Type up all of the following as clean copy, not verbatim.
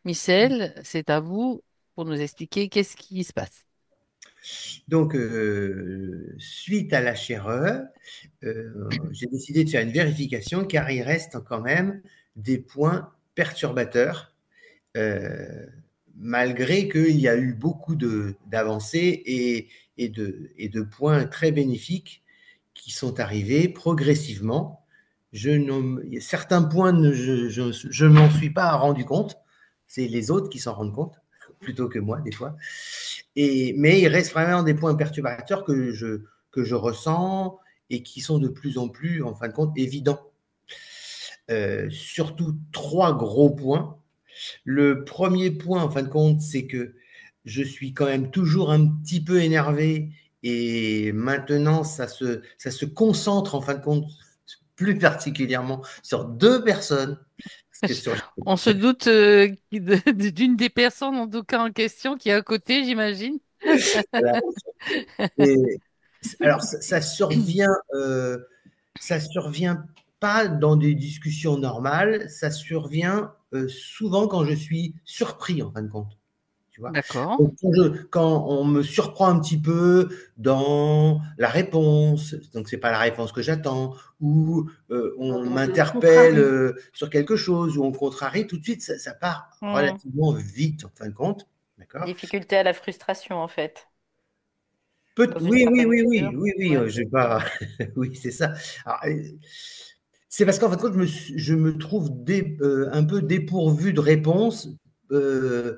Michel, c'est à vous pour nous expliquer qu'est-ce qui se passe. Donc, suite à la Scherre, j'ai décidé de faire une vérification car il reste quand même des points perturbateurs, euh, malgré qu'il y a eu beaucoup d'avancées et de points très bénéfiques qui sont arrivés progressivement. Certains points, je ne m'en suis pas rendu compte. C'est les autres qui s'en rendent compte, plutôt que moi, des fois. Mais il reste vraiment des points perturbateurs que je ressens et qui sont de plus en plus, en fin de compte, évidents. Surtout trois gros points. Le premier point, en fin de compte, c'est que je suis quand même toujours un petit peu énervé et maintenant, ça se concentre, en fin de compte, plus particulièrement sur deux personnes. Parce que sur... On se doute d'une des personnes, en tout cas en question, qui est à côté, j'imagine. Voilà. Et, alors, ça survient pas dans des discussions normales, ça survient souvent quand je suis surpris, en fin de compte. Tu vois. D'accord. Donc, quand on me surprend un petit peu dans la réponse, donc c'est pas la réponse que j'attends, ou on Quand on te m'interpelle contrarie. sur quelque chose, ou on contrarie, tout de suite, ça part Hmm. relativement vite, en fin de compte. D'accord. Difficulté à la frustration, en fait, dans une Oui, oui, certaine oui, mesure. oui, oui, oui, Ouais. je vais pas. Oui, c'est ça. Alors, c'est parce qu'en fin de compte, je me trouve un peu dépourvu de réponses euh,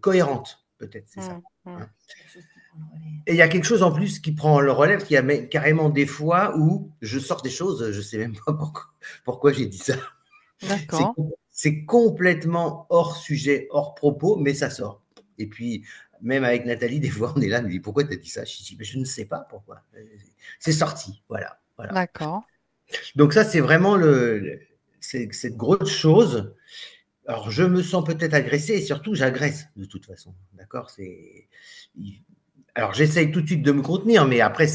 cohérentes, peut-être, c'est ça. Mm, mm. Hein. Et il y a quelque chose en plus qui prend le relais, parce qu'il y a carrément des fois où je sors des choses, je ne sais même pas pourquoi j'ai dit ça. C'est D'accord. c'est complètement hors sujet, hors propos, mais ça sort. Et puis, même avec Nathalie, des fois, on est là, on me dit pourquoi tu as dit ça? Je dis, mais je ne sais pas pourquoi. C'est sorti, voilà. Voilà. D'accord. Donc, ça, c'est vraiment c'est cette grosse chose. Alors, je me sens peut-être agressé et surtout, j'agresse de toute façon. D'accord. Alors, j'essaye tout de suite de me contenir, mais après,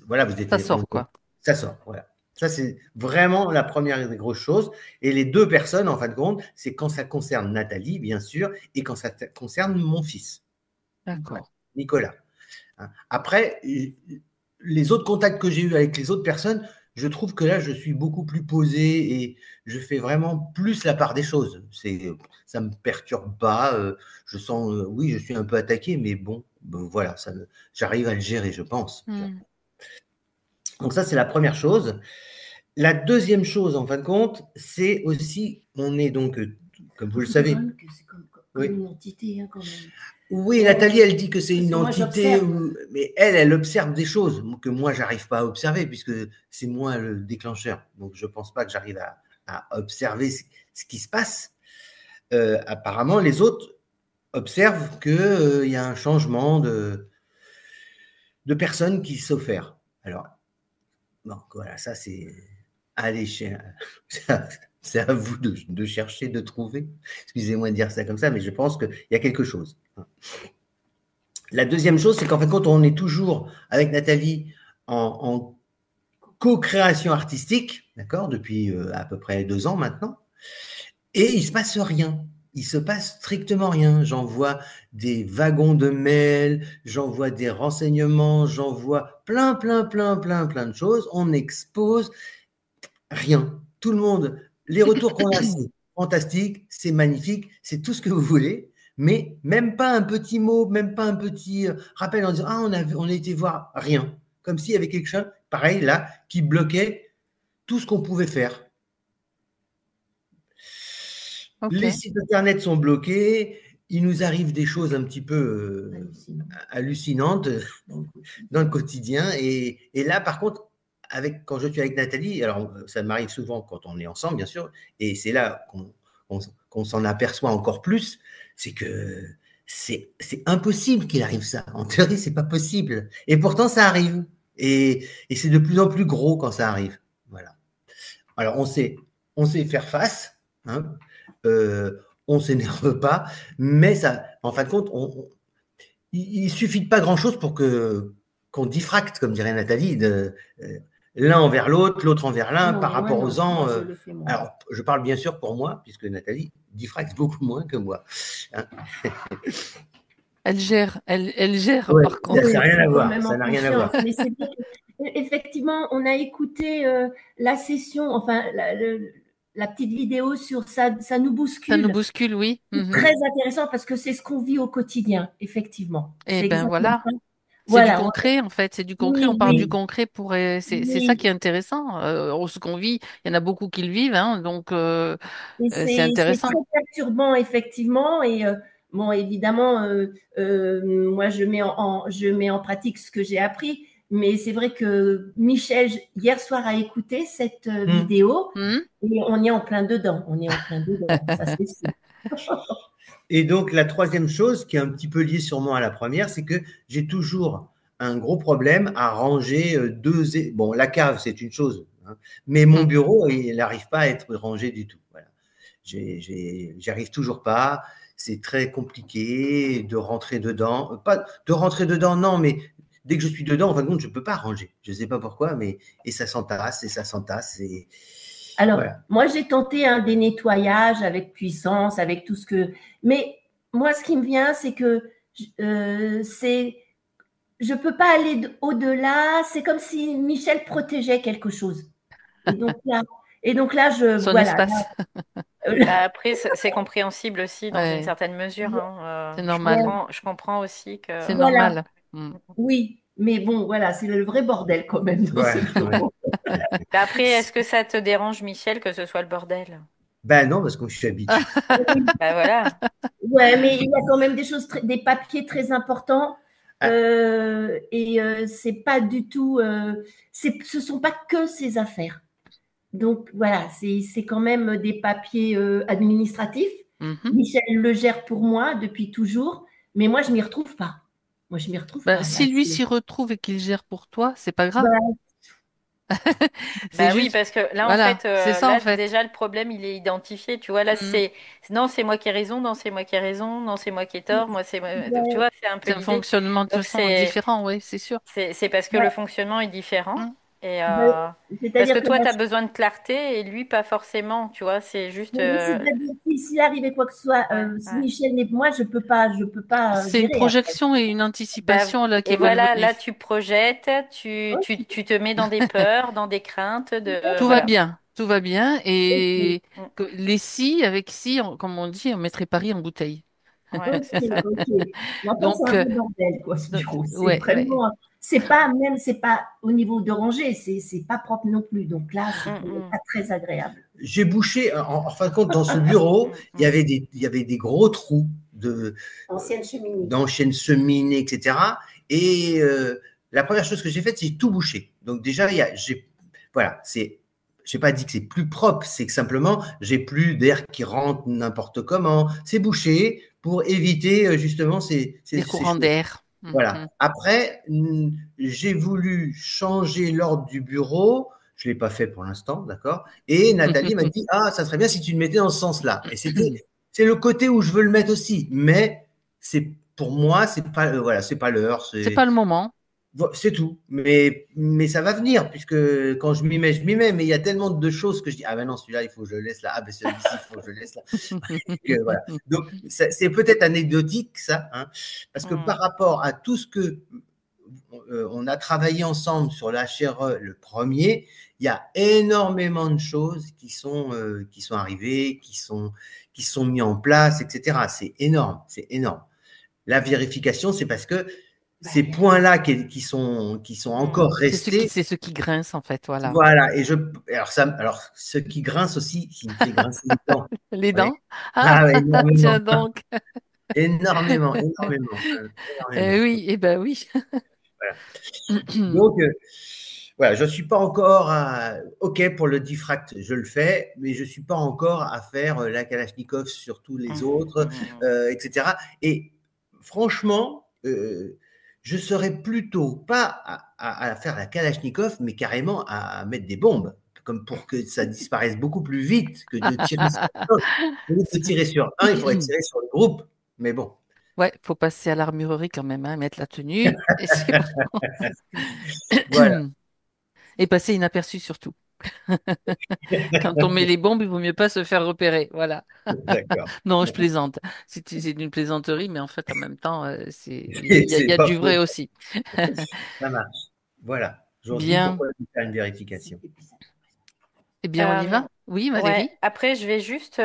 voilà, Ça sort, quoi. ça sort. Voilà. Ça, c'est vraiment la première des grosses choses. Et les deux personnes, en fin de compte, c'est quand ça concerne Nathalie, bien sûr, et quand ça concerne mon fils, voilà, D'accord. Nicolas. Hein. Après, les autres contacts que j'ai eus avec les autres personnes, je trouve que là, je suis beaucoup plus posé et je fais vraiment plus la part des choses. Ça ne me perturbe pas. Je sens, oui, je suis un peu attaqué, mais bon, voilà, j'arrive à le gérer, je pense. Hmm. Donc ça, c'est la première chose. La deuxième chose, en fin de compte, c'est aussi, on est donc, comme vous le savez, C'est comme oui. une entité, hein, quand même. Oui, Nathalie, elle dit que c'est Parce une que moi, entité, j'observe. mais elle observe des choses que moi, j'arrive pas à observer, puisque c'est moi le déclencheur. Donc, je pense pas que j'arrive à observer ce qui se passe. Apparemment, les autres observent qu'il y a un changement de personne qui s'opère. Alors, bon, voilà, ça, c'est... Allez, c'est à vous de chercher, de trouver. Excusez-moi de dire ça comme ça, mais je pense qu'il y a quelque chose. La deuxième chose, c'est qu'en fait, quand on est toujours avec Nathalie en co-création artistique, d'accord, depuis à peu près 2 ans maintenant, et il ne se passe rien. Il se passe strictement rien. J'envoie des wagons de mails, j'envoie des renseignements, j'envoie plein, plein, plein, plein, plein de choses. On expose rien. Tout le monde, les retours qu'on a, c'est fantastique, c'est magnifique, c'est tout ce que vous voulez, mais même pas un petit mot, même pas un petit rappel en disant ah on a été voir rien, comme s'il y avait quelque chose, pareil là, qui bloquait tout ce qu'on pouvait faire. Les Ok. sites internet sont bloqués, il nous arrive des choses un petit peu hallucinantes dans le quotidien. Et là, par contre, quand je suis avec Nathalie, alors ça m'arrive souvent quand on est ensemble, bien sûr, et c'est là qu'on s'en aperçoit encore plus, c'est que c'est impossible qu'il arrive ça. En théorie, c'est pas possible. Et pourtant, ça arrive. Et c'est de plus en plus gros quand ça arrive. Voilà. Alors, on sait faire face, hein, on s'énerve pas, mais ça, en fin de compte, il suffit de pas grand-chose pour qu'on diffracte, comme dirait Nathalie. l'un envers l'autre, l'autre envers Ah l'un, non, par mais moi, rapport aux non. ans. Moi, je le fais moi. Alors, je parle bien sûr pour moi, puisque Nathalie diffracte beaucoup moins que moi. Hein. Elle gère Ouais, par ça Oui, contre. n'a rien à c'est quand voir. même Ça en n'a rien à confiance. voir. Mais c'est vrai qu'effectivement, on a écouté la session, enfin, la petite vidéo sur ça, ça nous Ça nous bouscule. bouscule, oui. C'est Mhm. très intéressant parce que c'est ce qu'on vit au quotidien, effectivement. Eh C'est ben exactement voilà. ça. C'est du Voilà. concret, en fait. C'est du concret. On Oui, part du oui, concret pour. C'est ça oui. qui est intéressant. Ce qu'on vit, il y en a beaucoup qui le vivent, hein, donc Et c'est c'est intéressant. très perturbant, effectivement. Et bon, évidemment, moi, je mets en pratique ce que j'ai appris. Mais c'est vrai que Michel, hier soir, a écouté cette Hmm. vidéo Hmm. et on est en plein dedans. On est en plein dedans, ça c'est sûr. Et donc, la troisième chose, qui est un petit peu liée sûrement à la première, c'est que j'ai toujours un gros problème à ranger Bon, la cave, c'est une chose, hein, mais mon Hmm. bureau, il n'arrive pas à être rangé du tout. Voilà. J'y arrive toujours pas. C'est très compliqué de rentrer dedans. Pas de rentrer dedans, non, mais dès que je suis dedans, en fin de compte, je ne peux pas ranger. Je ne sais pas pourquoi, mais et ça s'entasse, et ça s'entasse, et Alors, voilà. moi, j'ai tenté des nettoyages avec puissance, avec tout ce que. Mais moi, ce qui me vient, c'est que c'est je peux pas aller au-delà. C'est comme si Michel protégeait quelque chose. Et donc là, et donc là, Son voilà. espace. Là, Bah, après, c'est compréhensible aussi dans une Ouais, certaine mesure, c'est hein. normal. Je comprends aussi C'est que. voilà, normal. Hmm. oui. Mais bon, voilà, c'est le vrai bordel quand même dans ce Ouais, ouais. bureau. Bah, après, est-ce que ça te dérange, Michel, que ce soit le bordel? Ben non, parce que je suis habitué. Oui. Bah voilà. Ouais, mais il y a quand même des choses, des papiers très importants. Ah, Et c'est pas du tout, ce sont pas que ses affaires. Donc voilà, c'est quand même des papiers administratifs. Mhm. Michel le gère pour moi depuis toujours, mais moi je m'y retrouve pas. Moi je m'y retrouve Ben, pas. Là, si lui s'y retrouve et qu'il gère pour toi, c'est pas grave. bah, C'est Bah oui, juste, parce que là, en voilà, fait, c'est ça en là, fait. déjà, le problème, il est identifié. Tu vois, là, Hmm. non, c'est moi qui ai raison, non, c'est moi qui ai raison, non, c'est moi qui ai tort, tu ouais, vois, c'est un peu C'est un l'idée. fonctionnement de toute Donc, façon différent, oui, c'est sûr. c'est parce que le ouais, fonctionnement est différent. Hmm. Et, bah, parce que c'est-à-dire que toi, tu as besoin de clarté et lui, pas forcément. Tu vois, c'est juste. oui, c'est-à-dire que s'il arrivait quoi que ce soit, Ouais, si ouais. Michel n'est moi, je peux pas C'est une gérer après. projection et une Bah, anticipation là qui et est voilà, malvenue. là, tu projettes, tu te mets dans des peurs, dans des craintes, Tout va voilà. bien, tout va bien. Ok, Et Mm. les si, avec si, comme on dit, on mettrait Paris en bouteille. Ouais, c'est ok, ça. ok. Mais enfin, c'est Donc, un vrai bordel, quoi, ce bureau. C'est ouais, ouais. vraiment, c'est pas au niveau de ranger, c'est pas propre non plus. Donc là, c'est Mm, quand même mm, pas très agréable. j'ai bouché, en fin de compte, dans ce bureau, mm, mm. il y avait des gros trous Ancienne cheminée. d'anciennes cheminées, etc. Et la première chose que j'ai faite, c'est tout boucher. Donc déjà, voilà, j'ai pas dit que c'est plus propre, c'est que simplement, j'ai plus d'air qui rentre n'importe comment. C'est bouché pour éviter justement Les ces courants choses. d'air. Voilà. Mhm. Après, j'ai voulu changer l'ordre du bureau. Je ne l'ai pas fait pour l'instant, d'accord. Et Nathalie m'a dit, ah, ça serait bien si tu le mettais dans ce sens-là. Et c'est le côté où je veux le mettre aussi. Mais pour moi, c'est pas, voilà, c'est pas l'heure. C'est pas le moment. C'est tout. Mais ça va venir, puisque quand je m'y mets, je m'y mets. Mais il y a tellement de choses que je dis, ah ben non, celui-là, il faut que je le laisse là. Ah ben celui-ci, il faut que je le laisse là. Voilà. Donc, c'est peut-être anecdotique, ça, hein, parce que par Mm. rapport à tout ce que on a travaillé ensemble sur l'HRE, le premier, il y a énormément de choses qui sont arrivées, qui sont mis en place, etc. C'est énorme, c'est énorme. La vérification, c'est parce que ces points-là qui sont Mm. encore restés, C'est ce qui grince en fait, voilà. voilà. Alors ce qui grince aussi, qui me fait grincer les dents. Les Oui. dents? Ah, Ah, ouais, énormément, tiens donc. énormément, énormément, énormément. Oui, eh ben oui. Voilà. Donc, voilà, je ne suis pas encore OK pour le diffract, je le fais, mais je ne suis pas encore à faire la Kalachnikov sur tous les Mm. autres, Mm. etc. Et franchement, je serais plutôt pas à faire la Kalachnikov, mais carrément à mettre des bombes, comme pour que ça disparaisse beaucoup plus vite que de tirer sur un. Au lieu de tirer sur un, il faudrait tirer sur le groupe. Mais bon, Ouais, faut passer à l'armurerie quand même, hein, mettre la tenue. Et c'est bon. voilà. Et passer inaperçu surtout. Quand on met les bombes, il vaut mieux pas se faire repérer. Voilà. D'accord. Non, je plaisante. C'est une plaisanterie, mais en fait, en même temps, Et il y c'est a pas du vrai faux. aussi. Ça marche. Voilà. Aujourd'hui, Bien. pourquoi ne pas faire une vérification? Eh bien, on y Euh, va? Oui, ouais, Valérie? après, je vais juste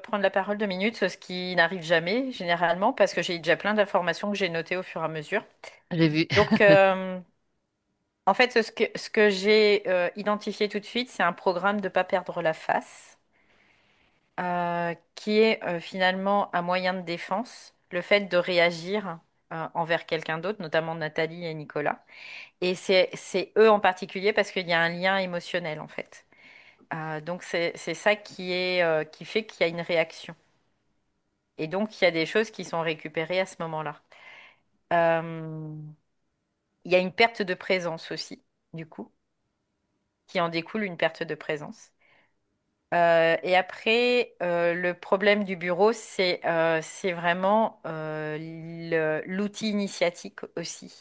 prendre la parole 2 minutes, ce qui n'arrive jamais, généralement, parce que j'ai déjà plein d'informations que j'ai notées au fur et à mesure. J'ai vu. Donc, en fait, ce que j'ai identifié tout de suite, c'est un programme de ne pas perdre la face, qui est finalement un moyen de défense, le fait de réagir envers quelqu'un d'autre, notamment Nathalie et Nicolas. Et c'est eux en particulier parce qu'il y a un lien émotionnel, en fait. Donc, c'est ça qui fait qu'il y a une réaction. Et donc, il y a des choses qui sont récupérées à ce moment-là. Euh, il y a une perte de présence aussi, du coup, qui en découle une perte de présence. Et après, le problème du bureau, c'est vraiment l'outil initiatique aussi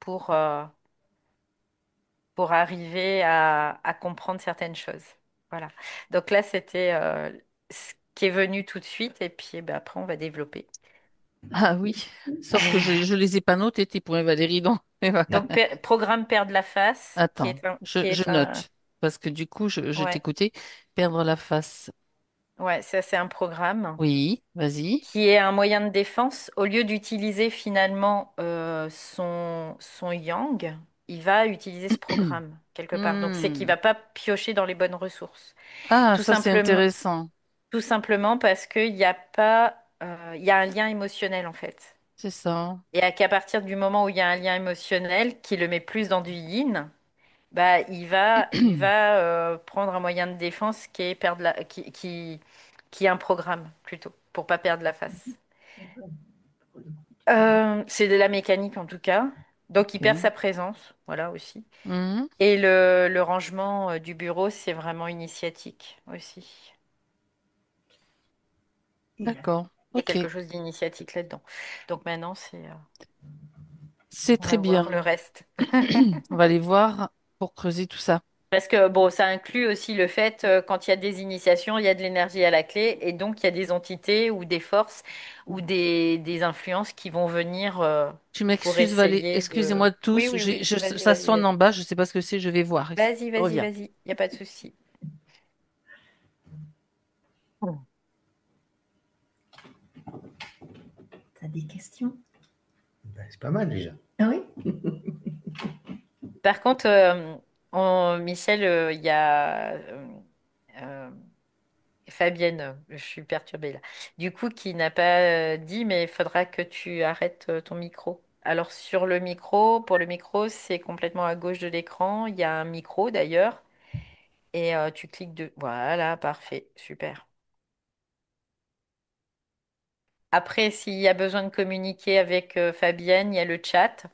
pour, euh, pour arriver à comprendre certaines choses. Voilà. Donc là, c'était ce qui est venu tout de suite et puis ben, après, on va développer. Ah oui. Sauf que je les ai pas notés, tes points, Valérie. Donc, et voilà. Donc, programme perdre la face, Attends, je note. Parce que du coup, je ouais, t'écoutais. Perdre la face. ouais, ça c'est un programme Oui, vas-y. qui est un moyen de défense. Au lieu d'utiliser finalement son yang, il va utiliser ce programme quelque part. Donc, c'est qu'il Hmm. va pas piocher dans les bonnes ressources. Ah, Tout ça c'est simplement, intéressant. tout simplement parce qu'il n'y a pas, il y a un lien émotionnel en fait. C'est ça. Et qu'à partir du moment où il y a un lien émotionnel qui le met plus dans du yin, bah, il va prendre un moyen de défense qui est qui est un programme plutôt, pour pas perdre la face. C'est de la mécanique en tout cas. Donc il perd Ok. sa présence, voilà aussi. Mhm. Et le rangement du bureau, c'est vraiment initiatique aussi. D'accord. Il y a Ok. quelque chose d'initiatique là-dedans. Donc maintenant, C'est on très va voir le bien. reste. On va aller voir pour creuser tout ça. Parce que bon, ça inclut aussi le fait, quand il y a des initiations, il y a de l'énergie à la clé, et donc il y a des entités ou des forces ou des influences qui vont venir Tu pour m'excuses, Valérie. essayer de... Excusez-moi Oui, tous. oui, oui, vas-y, Ça vas-y, sonne vas-y. en bas. Je ne sais pas ce que c'est. Je vais voir. Vas-y, Je vas-y, reviens. vas-y, il n'y a pas de souci. T'as des questions? Ben, c'est pas mal déjà. Ah oui? Par contre, Michel, il y a euh, Fabienne, je suis perturbée là. Du coup, qui n'a pas dit, mais il faudra que tu arrêtes ton micro. Alors sur le micro, pour le micro, c'est complètement à gauche de l'écran. Il y a un micro d'ailleurs. Et tu cliques de... Voilà, parfait, super. Après, s'il y a besoin de communiquer avec Fabienne, il y a le chat.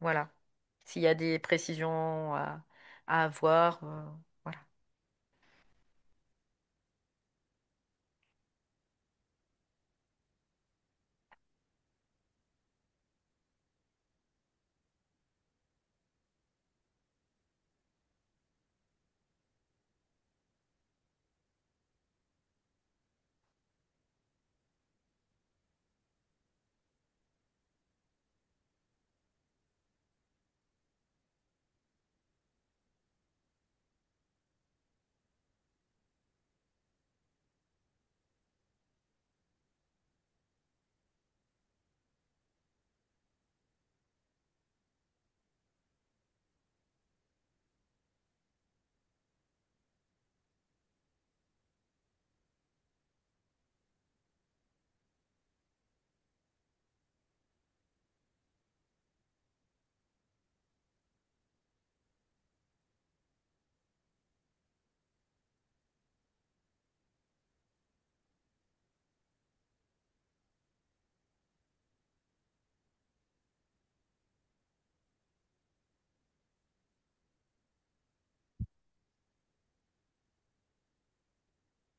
Voilà. S'il y a des précisions à avoir, voilà.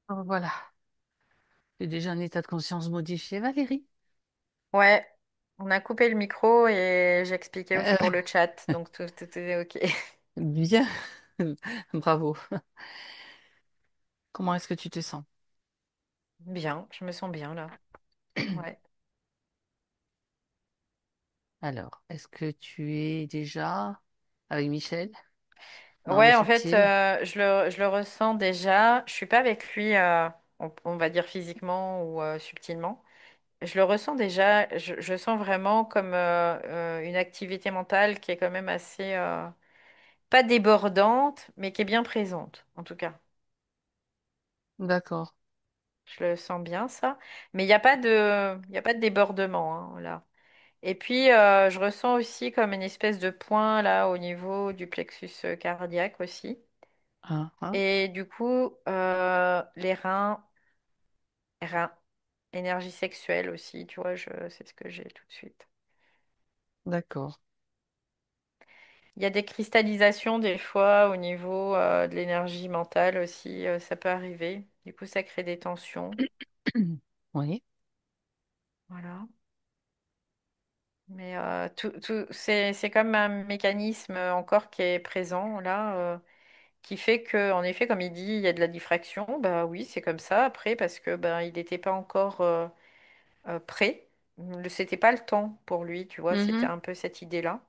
Voilà. J'ai déjà un état de conscience modifié, Valérie. Ouais, On a coupé le micro et j'expliquais aussi Euh, pour le chat, donc tout est OK. Bien, bravo. Comment est-ce que tu te sens? Bien, je me sens bien là. Ouais. Alors, est-ce que tu es déjà avec Michel dans le Ouais, en fait, subtil? je le ressens déjà. Je suis pas avec lui, on va dire physiquement ou subtilement. Je le ressens déjà. Je sens vraiment comme une activité mentale qui est quand même assez, pas débordante, mais qui est bien présente, en tout cas. D'accord. Je le sens bien, ça. Mais il y a pas de débordement, hein, là. Et puis, je ressens aussi comme une espèce de point là au niveau du plexus cardiaque aussi. Ah, ah, Et du coup, les reins, énergie sexuelle aussi, tu vois, c'est ce que j'ai tout de suite. d'accord. Il y a des cristallisations des fois au niveau de l'énergie mentale aussi, ça peut arriver. Du coup, ça crée des tensions. Oui, Voilà. Mais c'est comme un mécanisme encore qui est présent là. Qui fait que, en effet, comme il dit, il y a de la diffraction. Bah oui, c'est comme ça. Après, parce que ben il n'était pas encore prêt. C'était pas le temps pour lui, tu vois. C'était mhm, un peu cette idée-là.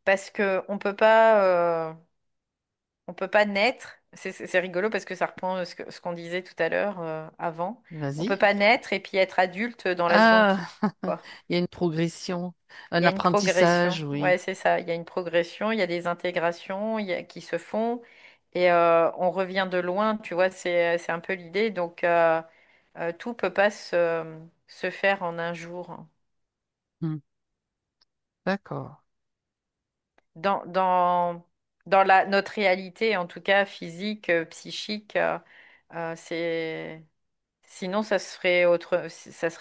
Parce que on peut pas naître. C'est rigolo parce que ça reprend ce qu'on disait tout à l'heure avant. On peut vas-y. pas naître et puis être adulte dans la seconde Ah, qui suit, quoi. il y a une progression, Il un y a une progression. apprentissage, oui. Ouais, c'est ça. Il y a une progression, il y a des intégrations qui se font et on revient de loin, tu vois, c'est un peu l'idée. Donc, tout peut pas se faire en un jour. Hmm, d'accord, Dans, dans, notre réalité, en tout cas physique, psychique, c'est. Sinon, ça serait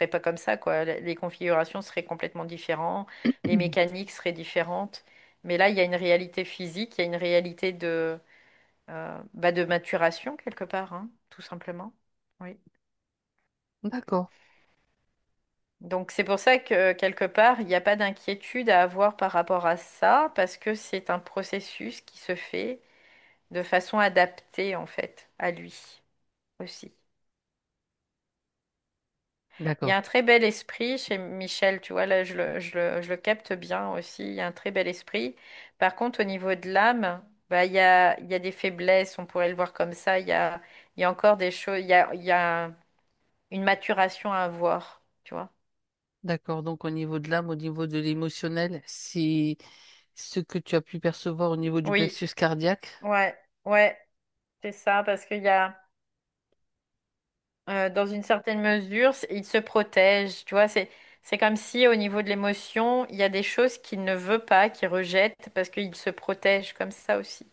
pas comme ça, quoi. Les configurations seraient complètement différentes, les mécaniques seraient différentes. Mais là, il y a une réalité physique, il y a une réalité de maturation quelque part, hein, tout simplement. Oui. d'accord, Donc c'est pour ça que quelque part, il n'y a pas d'inquiétude à avoir par rapport à ça, parce que c'est un processus qui se fait de façon adaptée, en fait, à lui aussi. Il y a d'accord, un très bel esprit chez Michel, tu vois, là je le capte bien aussi, il y a un très bel esprit. Par contre, au niveau de l'âme, bah, il y a des faiblesses, on pourrait le voir comme ça, il y a encore des choses, il y a une maturation à avoir, tu vois. d'accord. Donc, au niveau de l'âme, au niveau de l'émotionnel, c'est ce que tu as pu percevoir au niveau du Oui, plexus cardiaque. ouais, ouais, c'est ça, parce qu'il y a, dans une certaine mesure, il se protège, tu vois, c'est comme si au niveau de l'émotion, il y a des choses qu'il ne veut pas, qu'il rejette, parce qu'il se protège comme ça aussi.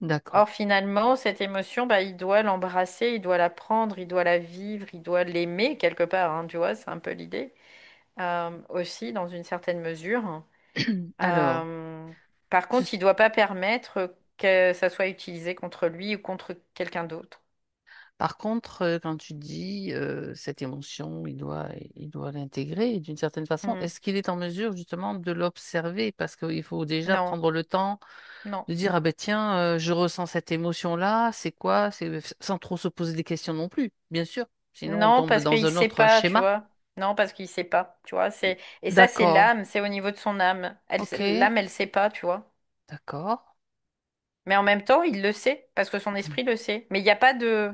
D'accord. Or, finalement, cette émotion, bah, il doit l'embrasser, il doit la prendre, il doit la vivre, il doit l'aimer quelque part, hein, tu vois, c'est un peu l'idée. Aussi, dans une certaine mesure. Alors, Euh, Par contre, il juste doit pas permettre que ça soit utilisé contre lui ou contre quelqu'un d'autre. par contre, quand tu dis cette émotion, il doit l'intégrer d'une certaine façon. Hmm. Est-ce qu'il est en mesure justement de l'observer? Parce qu'il faut déjà Non, prendre le temps non. de dire, ah ben tiens, je ressens cette émotion-là, c'est quoi? C'est sans trop se poser des questions non plus, bien sûr. Sinon, on Non, tombe parce dans qu'il un sait autre pas, tu schéma. vois. Non, parce qu'il sait pas, tu vois. Et ça, c'est D'accord. l'âme, c'est au niveau de son âme. Ok. L'âme, elle sait pas, tu vois. D'accord. Mais en même temps, il le sait, parce que son esprit le sait. Mais il n'y a pas de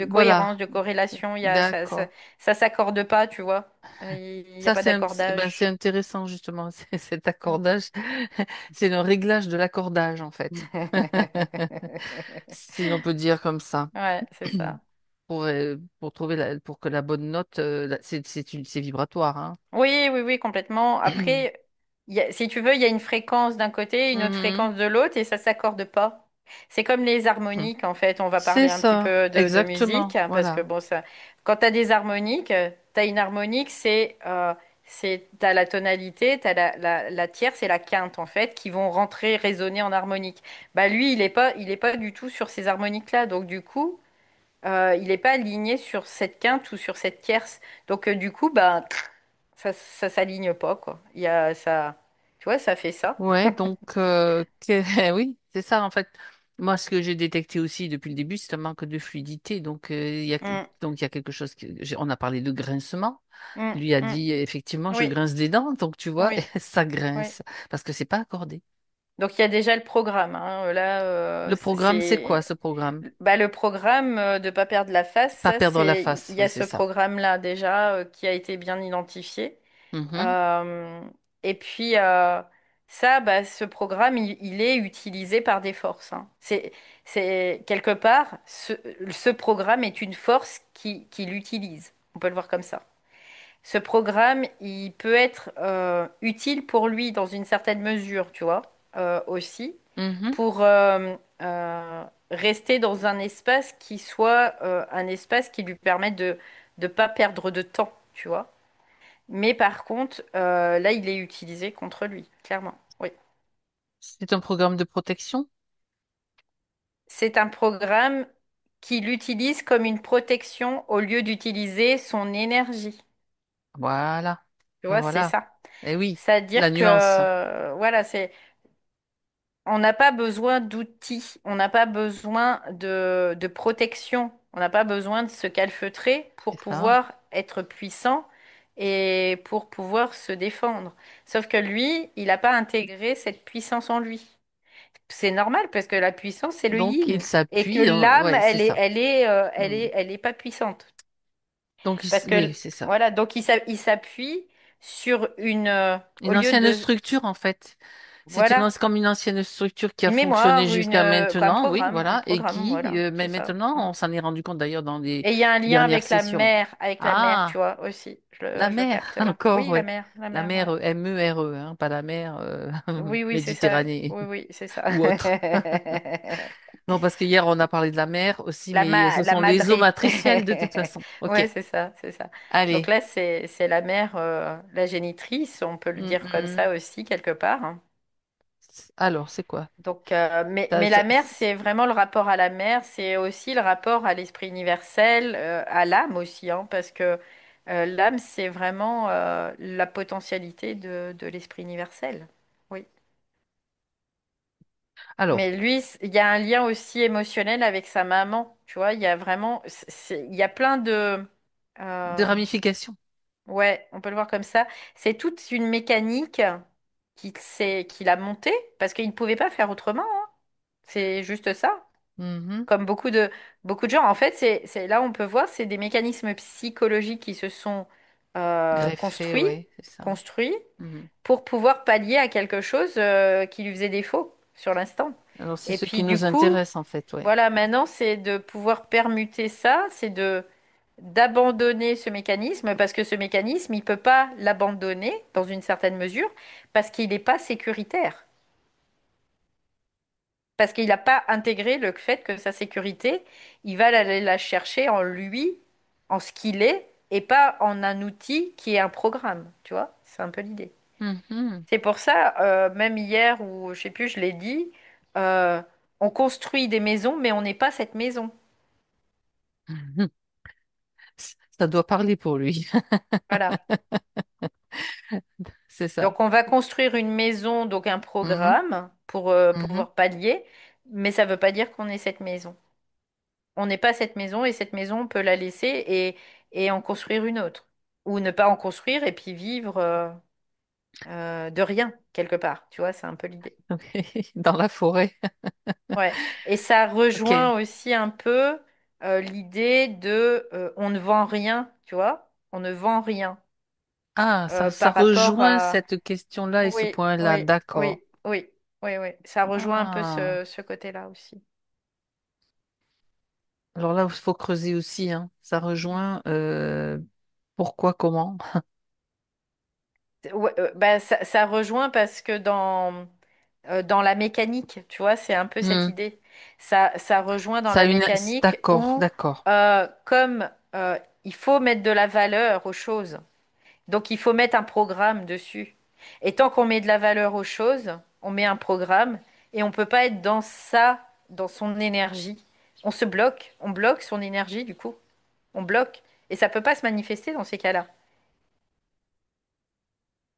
cohérence, Voilà. de corrélation. D'accord. Ça s'accorde pas, tu vois. Il n'y a Ça, pas c'est d'accordage. intéressant, justement, cet Mm. accordage. C'est le réglage de l'accordage, en fait. Si l'on peut dire comme ça. Ouais, c'est ça. Pour trouver pour que la bonne note, c'est vibratoire, hein. Oui, oui, oui, complètement. Après, si tu veux, il y a une fréquence d'un côté, une autre Mhm. fréquence de l'autre, et ça s'accorde pas. C'est comme les Mhm. harmoniques, en fait. On va C'est parler un petit ça, peu de musique, exactement, hein, parce que voilà, bon, ça, quand tu as des harmoniques, tu as une harmonique, t'as la tonalité, t'as la tierce et la quinte, en fait, qui vont rentrer, résonner en harmonique. Bah, lui, il est pas du tout sur ces harmoniques-là. Donc, du coup, il n'est pas aligné sur cette quinte ou sur cette tierce. Donc du coup, bah, ça s'aligne pas, quoi. Il y a ça, tu vois, ça fait ça. Ouais, donc oui, c'est ça en fait. Moi, ce que j'ai détecté aussi depuis le début, c'est un manque de fluidité. Donc Mm, donc il y a quelque chose on a parlé de grincement. mm, Lui a mm. dit effectivement, je Oui, grince des dents. Donc tu vois, oui, ça oui. grince parce que c'est pas accordé. Donc il y a déjà le programme, hein. Là, Le programme, c'est quoi ce programme? bah, le programme de pas perdre la face. Pas Ça, perdre la il face. y Oui, a c'est ce ça. programme-là déjà qui a été bien identifié. Mhm, Euh, et puis ça, bah, ce programme, il est utilisé par des forces, hein. C'est quelque part, ce programme est une force qui l'utilise. On peut le voir comme ça. Ce programme, il peut être utile pour lui dans une certaine mesure, tu vois, aussi, mhm. pour rester dans un espace qui soit un espace qui lui permette de ne pas perdre de temps, tu vois. Mais par contre, là, il est utilisé contre lui, clairement. Oui. C'est un programme de protection. C'est un programme qui l'utilise comme une protection au lieu d'utiliser son énergie. Voilà. Tu Ben vois, c'est voilà. ça. Eh oui, la C'est-à-dire nuance. que, voilà, on n'a pas besoin d'outils, on n'a pas besoin de protection, on n'a pas besoin de se calfeutrer pour C'est ça. pouvoir être puissant et pour pouvoir se défendre. Sauf que lui, il n'a pas intégré cette puissance en lui. C'est normal parce que la puissance, c'est le Donc il yin. Et que s'appuie. l'âme, Ouais, c'est ça. Hmm. elle est pas puissante. Donc Parce que, oui, c'est ça. voilà, donc il s'appuie sur au Une lieu ancienne de, structure, en fait. voilà, Comme une ancienne structure qui a une fonctionné mémoire, jusqu'à maintenant, oui, un voilà, et programme, qui, voilà, mais c'est ça. maintenant, Mm. on s'en est rendu compte d'ailleurs dans les Et il y a un lien dernières sessions. avec la mère, tu Ah, vois, aussi. la Je le mer, capte là. encore, Oui, ouais. la La mer, mer, ouais. MERE, hein, pas la mer Oui, oui, c'est ça. Méditerranée Oui, oui, c'est ça. ou autre. Non, parce qu'hier, on a parlé de la mer aussi, mais ce La sont les eaux madré. matricielles de toute façon. Ouais, OK, c'est ça, c'est ça. Donc allez. là, c'est la mère, la génitrice, on peut le dire comme Mhm. ça aussi, quelque part, hein. Alors, c'est quoi? Donc, Ça- mais la ça- mère, c'est vraiment le rapport à la mère, c'est aussi le rapport à l'esprit universel, à l'âme aussi, hein, parce que l'âme, c'est vraiment la potentialité de l'esprit universel. Oui. Alors, Mais lui, il y a un lien aussi émotionnel avec sa maman, tu vois, il y a vraiment, il y a plein de... des euh, ramifications. ouais, on peut le voir comme ça. C'est toute une mécanique qu'il a montée, parce qu'il ne pouvait pas faire autrement, hein. C'est juste ça. Mhm. Comme beaucoup de gens, en fait, là on peut voir, c'est des mécanismes psychologiques qui se sont Greffé, oui, c'est ça. construits Mhm. pour pouvoir pallier à quelque chose qui lui faisait défaut sur l'instant. Alors, c'est Et ce qui puis du nous coup, intéresse, en fait, ouais. voilà, maintenant c'est de pouvoir permuter ça, c'est de d'abandonner ce mécanisme parce que ce mécanisme, il peut pas l'abandonner dans une certaine mesure parce qu'il n'est pas sécuritaire. Parce qu'il n'a pas intégré le fait que sa sécurité, il va aller la chercher en lui, en ce qu'il est, et pas en un outil qui est un programme. Tu vois, c'est un peu l'idée. Mhm. C'est pour ça, même hier, ou je sais plus, je l'ai dit, euh, on construit des maisons, mais on n'est pas cette maison. Mhm. Ça doit parler pour lui. Voilà. C'est ça. Donc on va construire une maison, donc un Mhm. programme pour Mhm. pouvoir pallier, mais ça ne veut pas dire qu'on est cette maison. On n'est pas cette maison et cette maison, on peut la laisser et en construire une autre. Ou ne pas en construire et puis vivre de rien, quelque part. Tu vois, c'est un peu l'idée. Ok. Dans la forêt. Ouais. Et ça Ok. rejoint aussi un peu l'idée de on ne vend rien, tu vois? On ne vend rien Ah, ça par rapport rejoint à... cette question-là et ce Oui, point-là. oui, D'accord. oui, oui, oui, oui. Ça rejoint un peu Ah. ce côté-là aussi. Alors là, il faut creuser aussi, hein. Ça rejoint pourquoi, comment. Ouais, bah, ça rejoint parce que dans la mécanique, tu vois, c'est un peu cette Hmm. idée. Ça rejoint dans Ça a la une... mécanique D'accord, où, d'accord. comme il faut mettre de la valeur aux choses, donc il faut mettre un programme dessus. Et tant qu'on met de la valeur aux choses, on met un programme et on peut pas être dans ça, dans son énergie. On se bloque, on bloque son énergie du coup. On bloque. Et ça peut pas se manifester dans ces cas-là,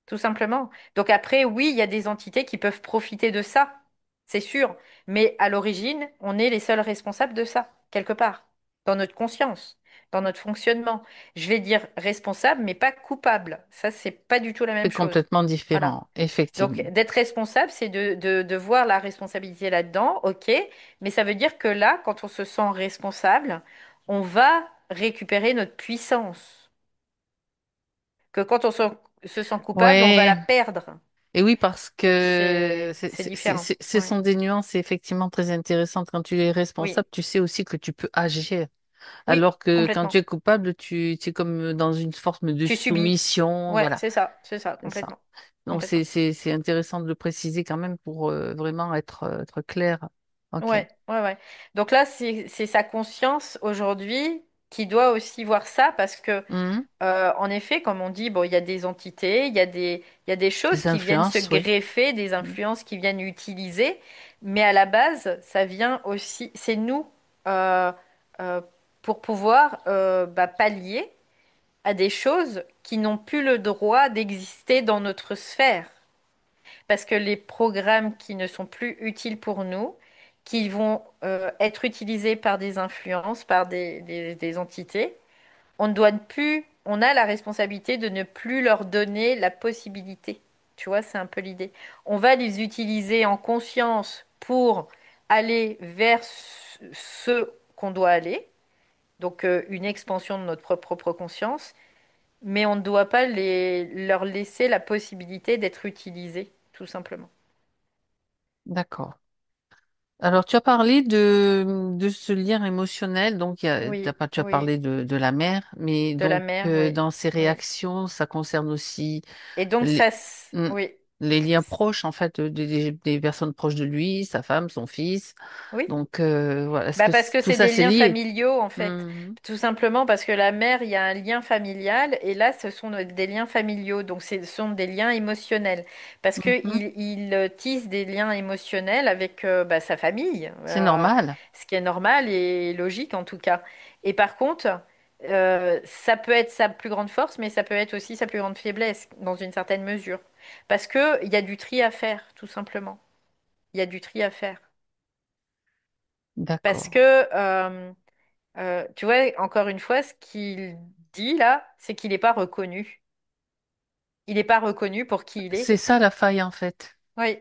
tout simplement. Donc après, oui, il y a des entités qui peuvent profiter de ça, c'est sûr. Mais à l'origine, on est les seuls responsables de ça, quelque part, dans notre conscience, dans notre fonctionnement. Je vais dire responsable, mais pas coupable. Ça, c'est pas du tout la C'est même chose. complètement Voilà. différent, Donc, effectivement. d'être responsable, c'est de voir la responsabilité là-dedans, ok, mais ça veut dire que là, quand on se sent responsable, on va récupérer notre puissance. Que quand se sent coupable, on va la Ouais. perdre. Et oui, parce que C'est différent. ce Ouais. sont des nuances effectivement très intéressantes. Quand tu es Oui, responsable, tu sais aussi que tu peux agir. oui, Alors que quand tu complètement. es coupable, tu es comme dans une forme de Tu subis. soumission. Ouais, Voilà, c'est ça, c'est ça. complètement. Donc Complètement. c'est intéressant de le préciser quand même pour vraiment être clair. Ok. Ouais, ouais, ouais. Donc là, c'est sa conscience aujourd'hui qui doit aussi voir ça parce que Mhm. En effet, comme on dit, bon, il y a des entités, il y a des choses Des qui viennent se influences, oui. greffer, des Mhm. influences qui viennent utiliser, mais à la base, ça vient aussi, c'est nous euh, euh, pour pouvoir pallier à des choses qui n'ont plus le droit d'exister dans notre sphère, parce que les programmes qui ne sont plus utiles pour nous, qui vont être utilisés par des influences, par des entités on ne doit plus, on a la responsabilité de ne plus leur donner la possibilité. Tu vois, c'est un peu l'idée. On va les utiliser en conscience pour aller vers ce qu'on doit aller, donc une expansion de notre propre conscience, mais on ne doit pas leur laisser la possibilité d'être utilisés, tout simplement. D'accord. Alors, tu as parlé de ce lien émotionnel, donc Oui, tu as oui, parlé de la mère, mais de la donc mer, oui, dans ces oui. réactions, ça concerne aussi Et donc les, mm, oui, les liens proches, en fait, des personnes proches de lui, sa femme, son fils. oui. Donc, voilà, est-ce Bah que parce que tout c'est ça, des c'est liens lié? familiaux en fait. Mhm, Tout simplement parce que la mère, il y a un lien familial et là, ce sont des liens familiaux. Donc, ce sont des liens émotionnels. Parce que mhm. il tisse des liens émotionnels avec sa famille, C'est normal. ce qui est normal et logique en tout cas. Et par contre, ça peut être sa plus grande force, mais ça peut être aussi sa plus grande faiblesse dans une certaine mesure. Parce que il y a du tri à faire, tout simplement. Il y a du tri à faire. Parce D'accord. que tu vois, encore une fois, ce qu'il dit là, c'est qu'il n'est pas reconnu. Il n'est pas reconnu pour qui il est. C'est ça la faille, en fait. Oui.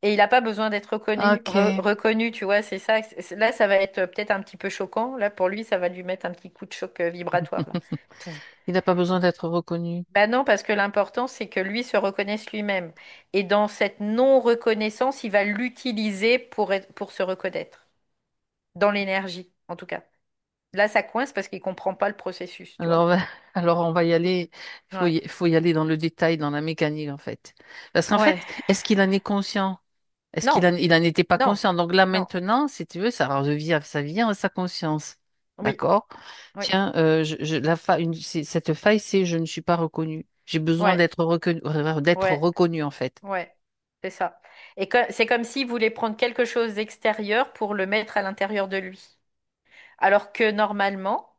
Et il n'a pas besoin d'être reconnu, Ok. reconnu, tu vois, c'est ça. Là, ça va être peut-être un petit peu choquant. Là, pour lui, ça va lui mettre un petit coup de choc vibratoire, là. Pouf. Il n'a pas besoin d'être reconnu. Bah non, parce que l'important, c'est que lui se reconnaisse lui-même. Et dans cette non-reconnaissance, il va l'utiliser pour se reconnaître. Dans l'énergie, en tout cas. Là, ça coince parce qu'il comprend pas le processus, tu vois. Alors, alors on va y aller. Ouais. Faut y aller dans le détail, dans la mécanique, en fait. Parce qu'en Ouais. fait, est-ce qu'il en est conscient? Est-ce Non, il en était pas non, conscient? Donc là, non. maintenant, si tu veux, ça vient à sa conscience. Oui, D'accord? oui, Tiens, cette faille, c'est je ne suis pas reconnu. J'ai besoin ouais, d'être ouais, reconnu, en fait. ouais, c'est ça. Et c'est comme s'il voulait prendre quelque chose d'extérieur pour le mettre à l'intérieur de lui. Alors que normalement,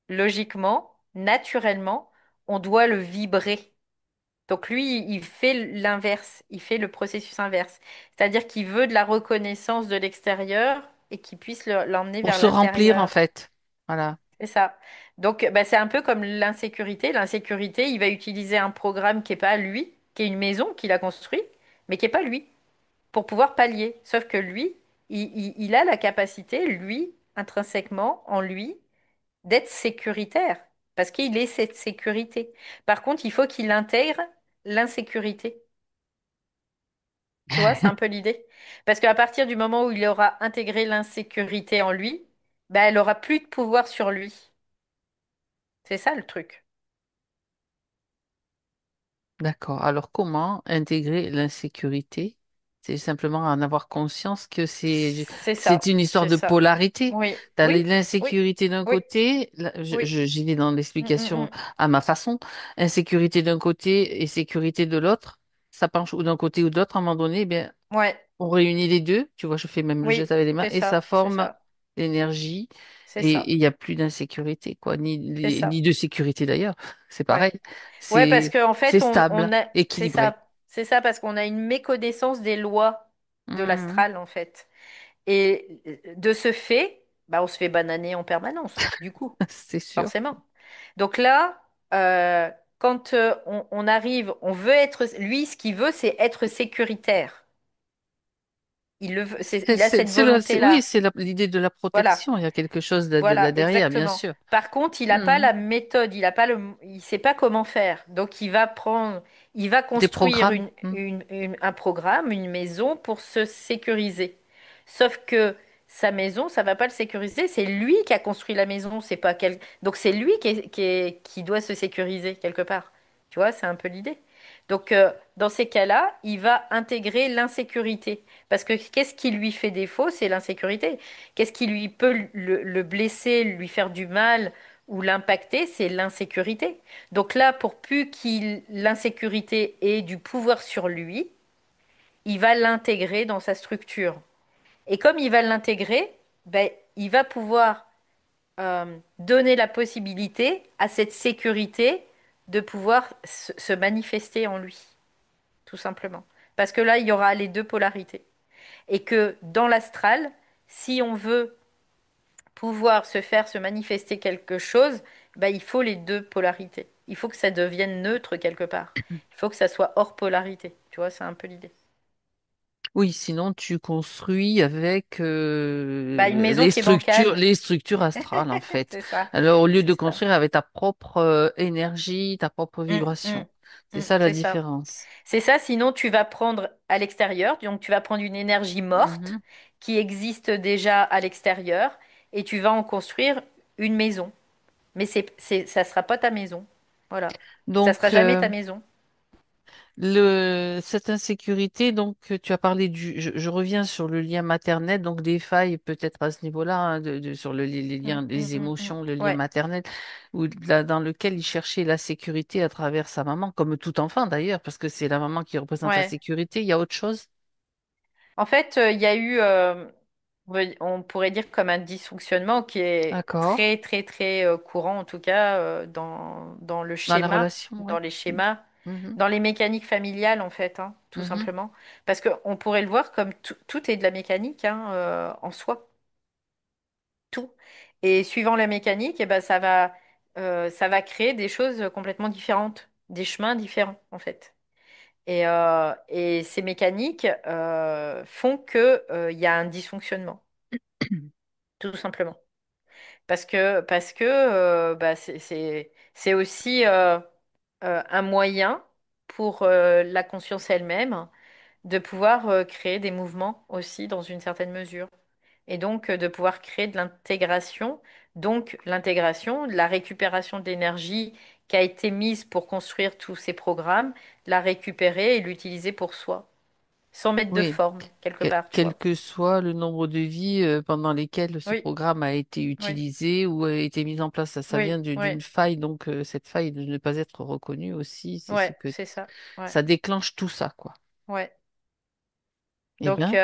logiquement, naturellement, on doit le vibrer. Donc lui, il fait l'inverse, il fait le processus inverse. C'est-à-dire qu'il veut de la reconnaissance de l'extérieur et qu'il puisse l'emmener Pour vers se remplir, en l'intérieur. fait. Voilà. C'est ça. Donc, bah, c'est un peu comme l'insécurité. L'insécurité, il va utiliser un programme qui est pas lui, qui est une maison qu'il a construite, mais qui est pas lui, pour pouvoir pallier. Sauf que lui, il a la capacité, lui, intrinsèquement, en lui, d'être sécuritaire, parce qu'il est cette sécurité. Par contre, il faut qu'il intègre l'insécurité. Tu vois, c'est un peu l'idée. Parce qu'à partir du moment où il aura intégré l'insécurité en lui, bah, elle aura plus de pouvoir sur lui. C'est ça le truc. D'accord. Alors, comment intégrer l'insécurité? C'est simplement en avoir conscience que C'est c'est ça, une histoire c'est de ça. polarité. Oui, Tu as oui, oui, l'insécurité d'un oui, côté, oui. j'y vais dans Mm, mm, l'explication mm. à ma façon, insécurité d'un côté et sécurité de l'autre. Ça penche ou d'un côté ou de l'autre, à un moment donné, eh bien, Ouais, on réunit les deux. Tu vois, je fais même le oui, geste avec les mains c'est et ça ça, c'est forme ça. l'énergie, C'est et ça, il n'y a plus d'insécurité, quoi, c'est ça. ni de sécurité d'ailleurs. C'est Ouais. pareil. Ouais, parce C'est, qu'en c'est fait, stable, équilibré. c'est ça, parce qu'on a une méconnaissance des lois de Mhm. l'astral, en fait. Et de ce fait, bah, on se fait bananer en permanence, du coup, C'est sûr. forcément. Donc là, quand on arrive, on veut être, lui, ce qu'il veut, c'est être sécuritaire. Il le veut, il a cette Oui, volonté-là. c'est l'idée de la Voilà. protection. Il y a quelque chose de là Voilà, derrière, bien exactement. sûr. Par contre, il n'a pas Mhm. la méthode, il sait pas comment faire. Donc, il va Des construire programmes. Mhm. un programme, une maison pour se sécuriser. Sauf que sa maison, ça va pas le sécuriser. C'est lui qui a construit la maison. C'est pas Donc, c'est lui qui doit se sécuriser quelque part. Tu vois, c'est un peu l'idée. Donc, dans ces cas-là, il va intégrer l'insécurité. Parce que qu'est-ce qui lui fait défaut? C'est l'insécurité. Qu'est-ce qui lui peut le blesser, lui faire du mal ou l'impacter? C'est l'insécurité. Donc là, pour plus qu'il l'insécurité ait du pouvoir sur lui, il va l'intégrer dans sa structure. Et comme il va l'intégrer, ben, il va pouvoir donner la possibilité à cette sécurité de pouvoir se manifester en lui, tout simplement. Parce que là, il y aura les deux polarités. Et que dans l'astral, si on veut pouvoir se manifester quelque chose, bah, il faut les deux polarités. Il faut que ça devienne neutre quelque part. Il faut que ça soit hors polarité. Tu vois, c'est un peu l'idée. Oui, sinon tu construis avec Bah, une maison qui est bancale. les structures astrales en fait. C'est ça. Alors au lieu C'est de ça. construire avec ta propre énergie, ta propre Mm. vibration. C'est ça la C'est ça. différence. C'est ça, sinon tu vas prendre à l'extérieur, donc tu vas prendre une énergie morte Mhm. qui existe déjà à l'extérieur et tu vas en construire une maison. Mais ça sera pas ta maison. Voilà. Ça sera Donc jamais ta maison. cette insécurité, donc tu as parlé je reviens sur le lien maternel, donc des failles peut-être à ce niveau-là, hein, sur les liens, les émotions, le lien Ouais. maternel, dans lequel il cherchait la sécurité à travers sa maman, comme tout enfant d'ailleurs, parce que c'est la maman qui représente la Ouais. sécurité. Il y a autre chose? En fait, il y a eu, on pourrait dire comme un dysfonctionnement qui est D'accord. très, très, très courant, en tout cas, dans le Dans la schéma, relation, dans oui. les schémas, Mhm, dans les mécaniques familiales, en fait, hein, tout mhm. simplement. Parce qu'on pourrait le voir comme tout est de la mécanique hein, en soi, tout. Et suivant la mécanique, eh ben, ça va créer des choses complètement différentes, des chemins différents, en fait. Et ces mécaniques font que, il y a un dysfonctionnement, tout simplement. Parce que bah, c'est aussi un moyen pour la conscience elle-même de pouvoir créer des mouvements aussi dans une certaine mesure. Et donc de pouvoir créer de l'intégration. Donc l'intégration, la récupération d'énergie qui a été mise pour construire tous ces programmes, la récupérer et l'utiliser pour soi. Sans mettre de Oui. forme, quelque part, tu Quel vois. que soit le nombre de vies pendant lesquelles ce Oui, programme a été oui, utilisé ou a été mis en place, ça oui, vient oui, d'une faille, donc cette faille de ne pas être reconnue aussi, c'est ce ouais, que c'est ça. Ouais, ça déclenche tout ça, quoi. ouais. Eh Donc, bien,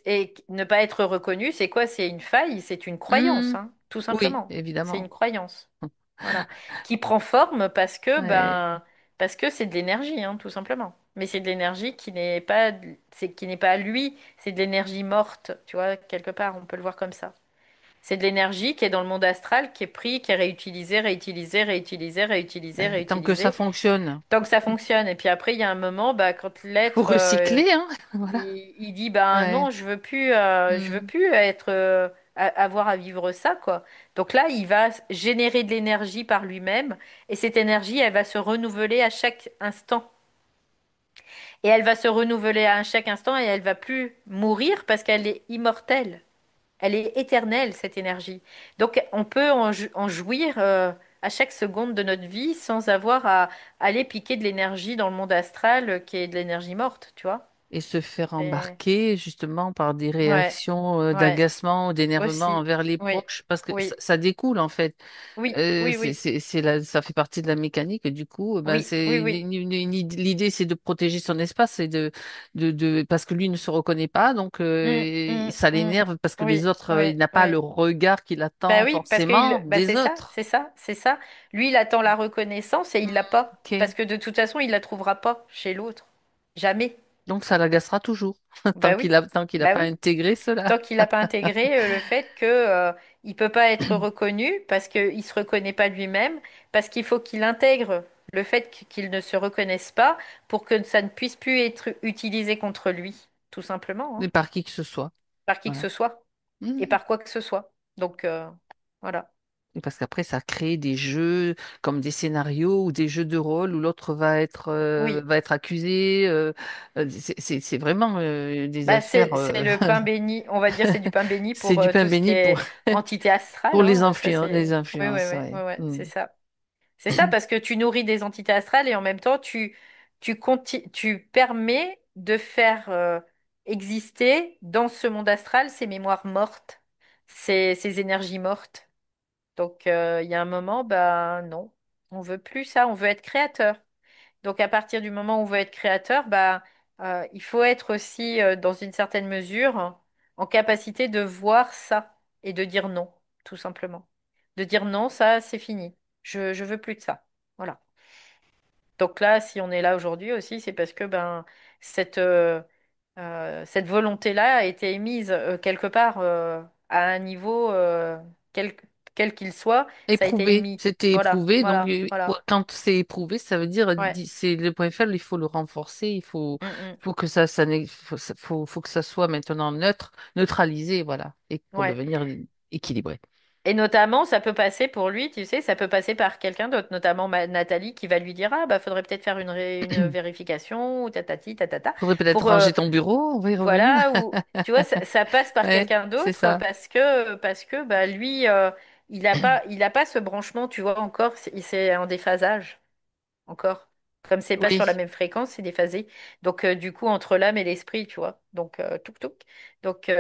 et ne pas être reconnu, c'est quoi? C'est une faille, c'est une croyance, hmm, hein, tout oui, simplement. C'est une évidemment. croyance. Voilà. Qui prend forme Ouais. parce que c'est de l'énergie, hein, tout simplement. Mais c'est de l'énergie qui n'est pas, qui n'est pas à lui, c'est de l'énergie morte, tu vois, quelque part, on peut le voir comme ça. C'est de l'énergie qui est dans le monde astral, qui est pris, qui est réutilisé, réutilisé, réutilisé, réutilisé, Tant que ça réutilisé, fonctionne, tant que ça fonctionne. Et puis après, il y a un moment, bah, quand il faut l'être, recycler, hein. Voilà. il dit, ben Ouais. non, je veux Hmm. plus être, avoir à vivre ça, quoi. Donc là, il va générer de l'énergie par lui-même, et cette énergie, elle va se renouveler à chaque instant. Et elle va se renouveler à chaque instant, et elle va plus mourir parce qu'elle est immortelle. Elle est éternelle, cette énergie. Donc, on peut en jouir à chaque seconde de notre vie sans avoir à aller piquer de l'énergie dans le monde astral qui est de l'énergie morte, tu vois. et se faire Et- embarquer justement par des Ouais, réactions ouais, d'agacement ou d'énervement aussi. envers les Oui, proches, parce que oui, ça découle en fait. oui, oui, oui, Ça fait partie de la mécanique et du coup, ben, oui, oui, oui. l'idée c'est de protéger son espace et parce que lui ne se reconnaît pas, donc ça Mm. l'énerve parce que les Oui, autres, il oui, n'a pas le oui. regard qu'il Bah attend oui, parce que forcément bah des c'est ça, autres. c'est ça, c'est ça. Lui, il attend la reconnaissance et il l'a pas. Ok, Parce que de toute façon, il la trouvera pas chez l'autre. Jamais. donc ça l'agacera toujours Bah oui, tant qu'il n'a bah pas oui. intégré cela. Tant qu'il n'a pas intégré le fait que il peut pas être reconnu parce qu'il se reconnaît pas lui-même, parce qu'il faut qu'il intègre le fait qu'il ne se reconnaisse pas pour que ça ne puisse plus être utilisé contre lui, tout simplement, Et hein, par qui que ce soit. par qui que Voilà. ce soit et Mhm. par quoi que ce soit. Donc voilà. Et parce qu'après, ça crée des jeux comme des scénarios ou des jeux de rôle où l'autre Oui. va être accusé. C'est vraiment des Bah affaires. c'est le pain béni, on va dire c'est du pain béni C'est pour du pain tout ce qui béni est entité astrale, pour hein. Ça les c'est oui oui influences. oui Ouais. ouais, ouais, Mm. c'est ça. C'est ça parce que tu nourris des entités astrales et en même temps tu permets de faire exister dans ce monde astral ces mémoires mortes, ces énergies mortes. Donc il y a un moment, bah non, on veut plus ça, on veut être créateur. Donc à partir du moment où on veut être créateur, bah il faut être aussi dans une certaine mesure en capacité de voir ça et de dire non, tout simplement. De dire non, ça c'est fini. Je veux plus de ça. Voilà. Donc là, si on est là aujourd'hui aussi, c'est parce que ben cette cette volonté-là a été émise quelque part à un niveau quel quel qu'il soit, ça a été Éprouvé, émis. c'était Voilà, éprouvé. Donc, voilà, voilà. quand c'est éprouvé, ça veut dire, Ouais. c'est le point faible, il faut le renforcer, Mm, mm. faut que faut que ça soit maintenant neutralisé, voilà, et pour Ouais. devenir équilibré. Et notamment, ça peut passer pour lui, tu sais, ça peut passer par quelqu'un d'autre, notamment Nathalie qui va lui dire, ah bah faudrait peut-être faire une vérification ou tatati tatata Faudrait peut-être pour ranger ton bureau, on va y revenir. voilà ou tu vois ça passe par Ouais, quelqu'un c'est d'autre ça. parce que bah lui il a pas ce branchement, tu vois encore, c'est en déphasage encore. Comme c'est pas sur la Oui, même fréquence, c'est déphasé. Donc, du coup, entre l'âme et l'esprit, tu vois. Donc, touc touc. Donc,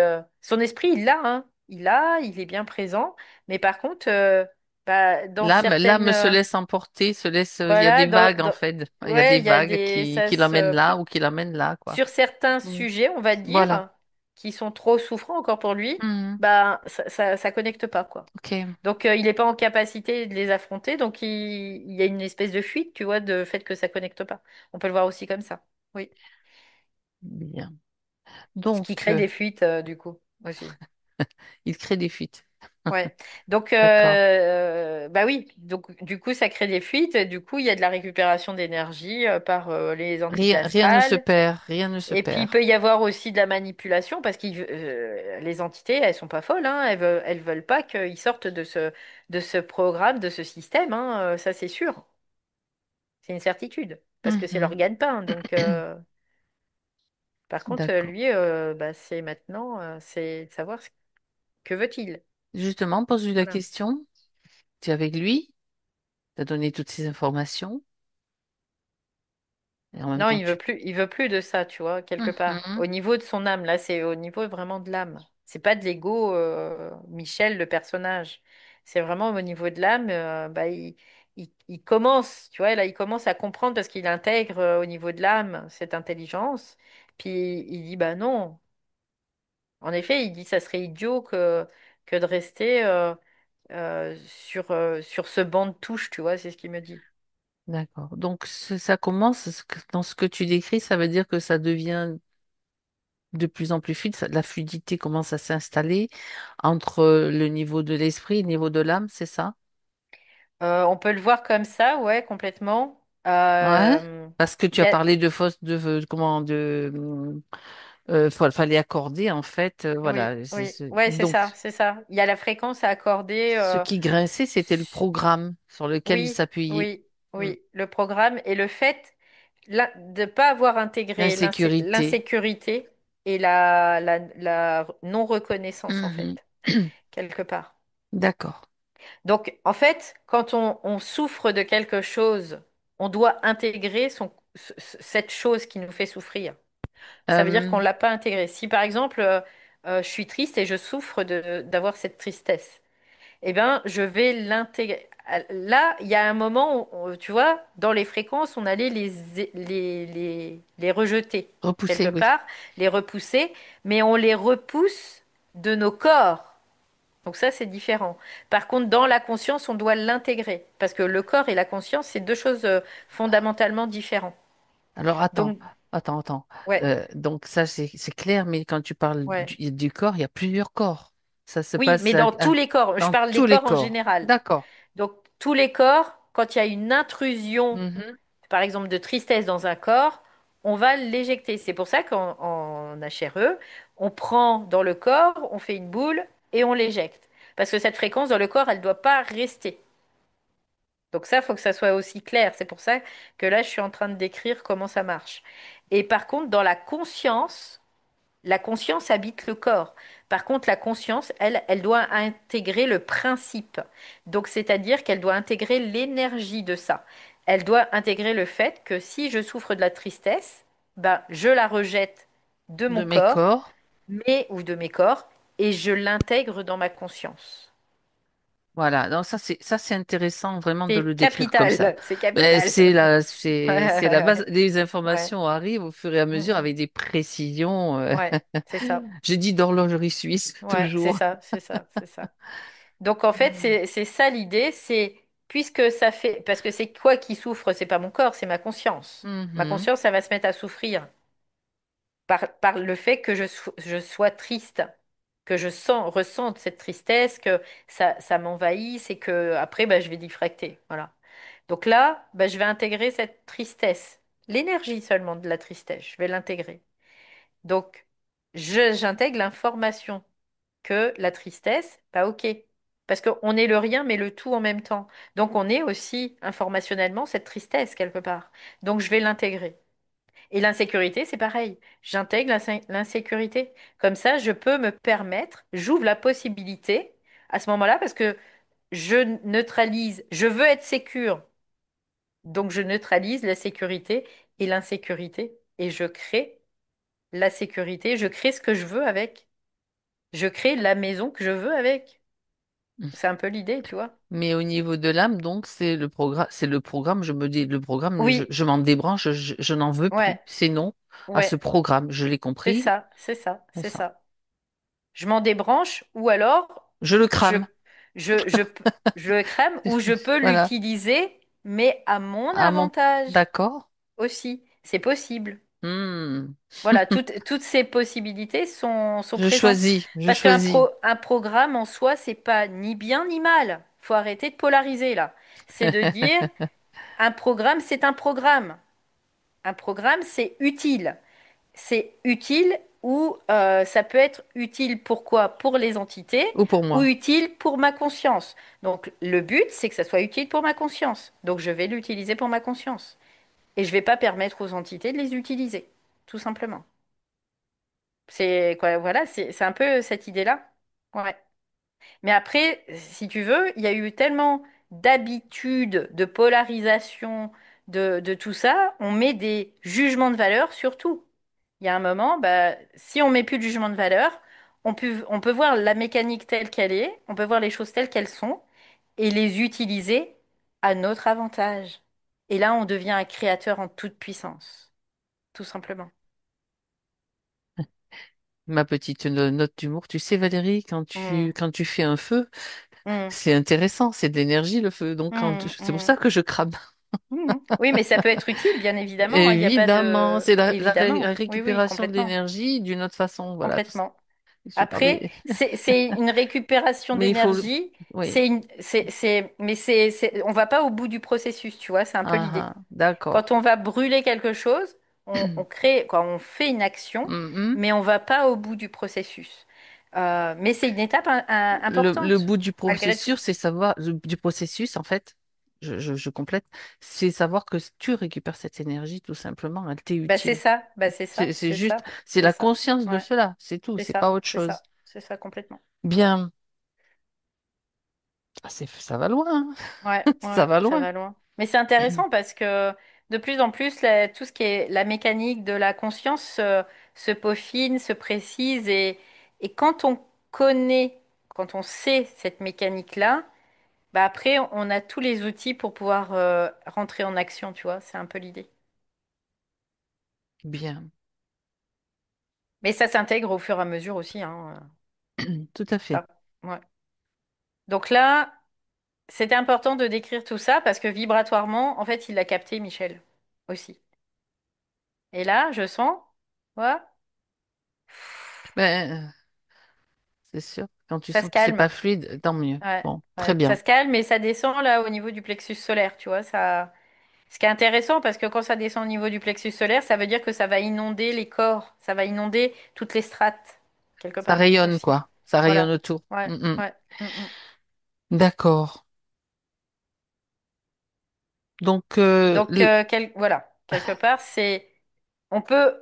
son esprit, il l'a, hein. Il est bien présent. Mais par contre, bah, dans certaines. l'âme se laisse emporter, il y a des Voilà, vagues en fait. Il y a des ouais, il y a vagues des. Ça qui l'emmènent se. là ou qui l'emmènent là, quoi. Sur certains Mm. sujets, on va Voilà. dire, qui sont trop souffrants encore pour lui, Mm. bah, ça connecte pas, quoi. Ok, Donc, il n'est pas en capacité de les affronter, donc il y a une espèce de fuite, tu vois, de fait que ça connecte pas. On peut le voir aussi comme ça. Oui. bien. Ce Donc, qui crée des fuites, du coup, aussi. il crée des fuites. Ouais. Donc, D'accord. bah oui. Donc, du coup, ça crée des fuites. Et du coup, il y a de la récupération d'énergie par les entités Rien ne se astrales. perd, rien ne se Et puis, il perd. peut y avoir aussi de la manipulation parce que les entités, elles sont pas folles, hein. Elles veulent pas qu'ils sortent de ce programme, de ce système, hein. Ça, c'est sûr. C'est une certitude parce que c'est leur Mhm. gagne-pain. Donc, par contre, D'accord. lui, bah, c'est maintenant, c'est de savoir que veut-il. Justement, pose-lui la Voilà. question. Tu es avec lui, tu as donné toutes ces informations, et en même Non, temps, tu... il veut plus de ça, tu vois, quelque part. Mhm. Au niveau de son âme, là, c'est au niveau vraiment de l'âme. C'est pas de l'ego, Michel, le personnage. C'est vraiment au niveau de l'âme, bah, il commence, tu vois, là, il commence à comprendre parce qu'il intègre au niveau de l'âme cette intelligence. Puis il dit, bah non. En effet, il dit, ça serait idiot que de rester sur ce banc de touche, tu vois, c'est ce qu'il me dit. D'accord. Donc, ça commence, dans ce que tu décris, ça veut dire que ça devient de plus en plus fluide, la fluidité commence à s'installer entre le niveau de l'esprit et le niveau de l'âme, c'est ça? On peut le voir comme ça, ouais, complètement. Ouais. Parce que Il tu y as a... parlé comment, fallait accorder, en fait, Oui, voilà. oui, ouais, c'est Donc, ça, c'est ça. Il y a la fréquence à accorder. ce qui grinçait, c'était le S- programme sur lequel il oui, s'appuyait. oui, Mm. oui, le programme et le fait de ne pas avoir intégré L'insécurité. l'insécurité et la non-reconnaissance, en Mhm. fait, quelque part. D'accord. Donc, en fait, quand on souffre de quelque chose, on doit intégrer cette chose qui nous fait souffrir. Ça veut dire qu'on Euh, ne l'a pas intégré. Si par exemple, je suis triste et je souffre d'avoir cette tristesse, eh bien, je vais l'intégrer. Là, il y a un moment où, tu vois, dans les fréquences, on allait les rejeter quelque repousser, oui. part, les repousser, mais on les repousse de nos corps. Donc ça, c'est différent. Par contre, dans la conscience, on doit l'intégrer, parce que le corps et la conscience, c'est deux choses fondamentalement différentes. Alors attends, Donc, attends, attends. ouais, Donc ça c'est clair, mais quand tu parles ouais. du corps, il y a plusieurs corps. Ça se Oui, passe mais dans tous les corps, je dans parle des tous les corps en corps. général. D'accord. Donc, tous les corps, quand il y a une intrusion Mhm. par exemple de tristesse dans un corps, on va l'éjecter. C'est pour ça qu'en HRE, on prend dans le corps, on fait une boule et on l'éjecte. Parce que cette fréquence dans le corps, elle ne doit pas rester. Donc ça, il faut que ça soit aussi clair. C'est pour ça que là, je suis en train de décrire comment ça marche. Et par contre, dans la conscience habite le corps. Par contre, la conscience, elle doit intégrer le principe. Donc, c'est-à-dire qu'elle doit intégrer l'énergie de ça. Elle doit intégrer le fait que si je souffre de la tristesse, ben, je la rejette de De mon mes corps, corps. mais ou de mes corps, et je l'intègre dans ma conscience. Voilà. Donc ça c'est intéressant vraiment de C'est le décrire comme ça. capital, c'est Ben, capital. c'est la base. Les Ouais, informations arrivent au fur et à mm, mesure mm. avec des précisions. Ouais, c'est ça. J'ai dit d'horlogerie suisse Ouais, c'est toujours. ça, c'est ça, c'est ça. Donc en fait, c'est ça l'idée, c'est puisque ça fait parce que c'est quoi qui souffre, c'est pas mon corps, c'est ma conscience. Ma Mhm. conscience, ça va se mettre à souffrir par le fait que je sois triste, que ressente cette tristesse, que ça m'envahisse et que après bah, je vais diffracter. Voilà. Donc là, bah, je vais intégrer cette tristesse, l'énergie seulement de la tristesse, je vais l'intégrer. Donc j'intègre l'information que la tristesse, bah ok. Parce qu'on est le rien, mais le tout en même temps. Donc on est aussi informationnellement cette tristesse quelque part. Donc je vais l'intégrer. Et l'insécurité, c'est pareil. J'intègre l'insécurité. Comme ça, je peux me permettre, j'ouvre la possibilité à ce moment-là, parce que je neutralise, je veux être sécure. Donc je neutralise la sécurité et l'insécurité. Et je crée la sécurité, je crée ce que je veux avec. Je crée la maison que je veux avec. C'est un peu l'idée, tu vois. Mais au niveau de l'âme, donc, c'est le programme, je me dis, le programme, Oui, je m'en débranche, je n'en veux plus. ouais, C'est non à ce ouais, programme, je l'ai c'est compris, ça, c'est ça, c'est c'est ça. ça. Je m'en débranche ou alors Je le je, crame. je le crème ou je peux Voilà. l'utiliser, mais à mon À mon... avantage D'accord. aussi. C'est possible. Hmm. Voilà, toutes ces possibilités sont Je présentes. choisis, je Parce choisis. un programme en soi, c'est pas ni bien ni mal. Faut arrêter de polariser là. C'est de dire un programme, c'est un programme. Un programme, c'est utile. C'est utile ou ça peut être utile pourquoi? Pour les entités Ou pour ou moi. utile pour ma conscience. Donc le but, c'est que ça soit utile pour ma conscience. Donc je vais l'utiliser pour ma conscience. Et je ne vais pas permettre aux entités de les utiliser, tout simplement. C'est quoi, voilà, c'est un peu cette idée-là. Ouais. Mais après, si tu veux, il y a eu tellement d'habitudes, de polarisation, de tout ça, on met des jugements de valeur sur tout. Il y a un moment, bah, si on met plus de jugement de valeur, on peut voir la mécanique telle qu'elle est, on peut voir les choses telles qu'elles sont et les utiliser à notre avantage. Et là, on devient un créateur en toute puissance, tout simplement. Ma petite note d'humour. Tu sais, Valérie, Mm, quand tu fais un feu, mm, c'est intéressant, c'est de l'énergie, le feu. Donc, mm, c'est pour mm, ça que je crame. mm. Oui, mais ça peut être utile, bien évidemment, hein. Il n'y a pas Évidemment, de... c'est la Évidemment, oui, oui, récupération complètement, d'énergie d'une autre façon. Voilà, complètement. je Après, parlais. c'est une récupération Mais il faut, d'énergie. oui. Mais on va pas au bout du processus, tu vois, c'est un peu Ah, l'idée. ah, d'accord. Quand on va brûler quelque chose, on crée, quand on fait une action, Mhm. mais on va pas au bout du processus. Mais c'est une étape Le importante, bout du malgré tout. processus, c'est savoir, du processus, en fait, je complète, c'est savoir que tu récupères cette énergie, tout simplement, elle t'est Bah c'est utile. ça, bah c'est ça, C'est c'est juste, ça, c'est c'est la ça. conscience de Ouais, cela, c'est tout, c'est pas autre chose. c'est ça complètement. Bien, ah, ça va loin, hein. Ouais, Ça ouais, va ça loin. va loin. Mais c'est intéressant parce que de plus en plus, tout ce qui est la mécanique de la conscience se peaufine, se précise et quand on connaît, quand on sait cette mécanique-là, bah après, on a tous les outils pour pouvoir rentrer en action, tu vois, c'est un peu l'idée. Bien, Mais ça s'intègre au fur et à mesure aussi, hein. tout à fait. Ça. Ouais. Donc là, c'était important de décrire tout ça parce que vibratoirement, en fait, il l'a capté, Michel, aussi. Et là, je sens, ouais, Ben, c'est sûr, quand tu ça sens se que c'est calme. pas fluide, tant mieux. Ouais, Bon, très ouais. Ça bien. se calme et ça descend là au niveau du plexus solaire, tu vois, ça. Ce qui est intéressant parce que quand ça descend au niveau du plexus solaire, ça veut dire que ça va inonder les corps, ça va inonder toutes les strates, quelque Ça part rayonne, aussi. quoi. Ça rayonne Voilà. autour. Ouais, Mm, ouais. Mm, mm. D'accord. Donc, Donc voilà, quelque part, c'est on peut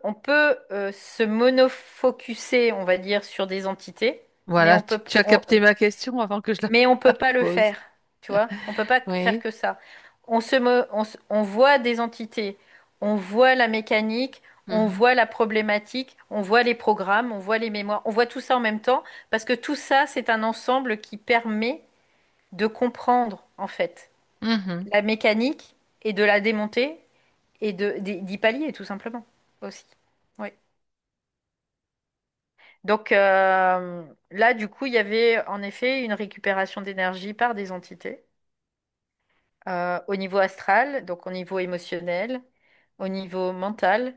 se monofocuser, on va dire, sur des entités, mais voilà, on peut tu as capté ma question avant que je mais on la peut pas le pose. faire, tu vois. On peut pas faire Oui. que ça. On voit des entités, on voit la mécanique, on Mhm. voit la problématique, on voit les programmes, on voit les mémoires, on voit tout ça en même temps, parce que tout ça, c'est un ensemble qui permet de comprendre, en fait, Mhm. la mécanique et de la démonter et d'y pallier, tout simplement, aussi. Oui. Donc là, du coup, il y avait en effet une récupération d'énergie par des entités. Au niveau astral, donc au niveau émotionnel, au niveau mental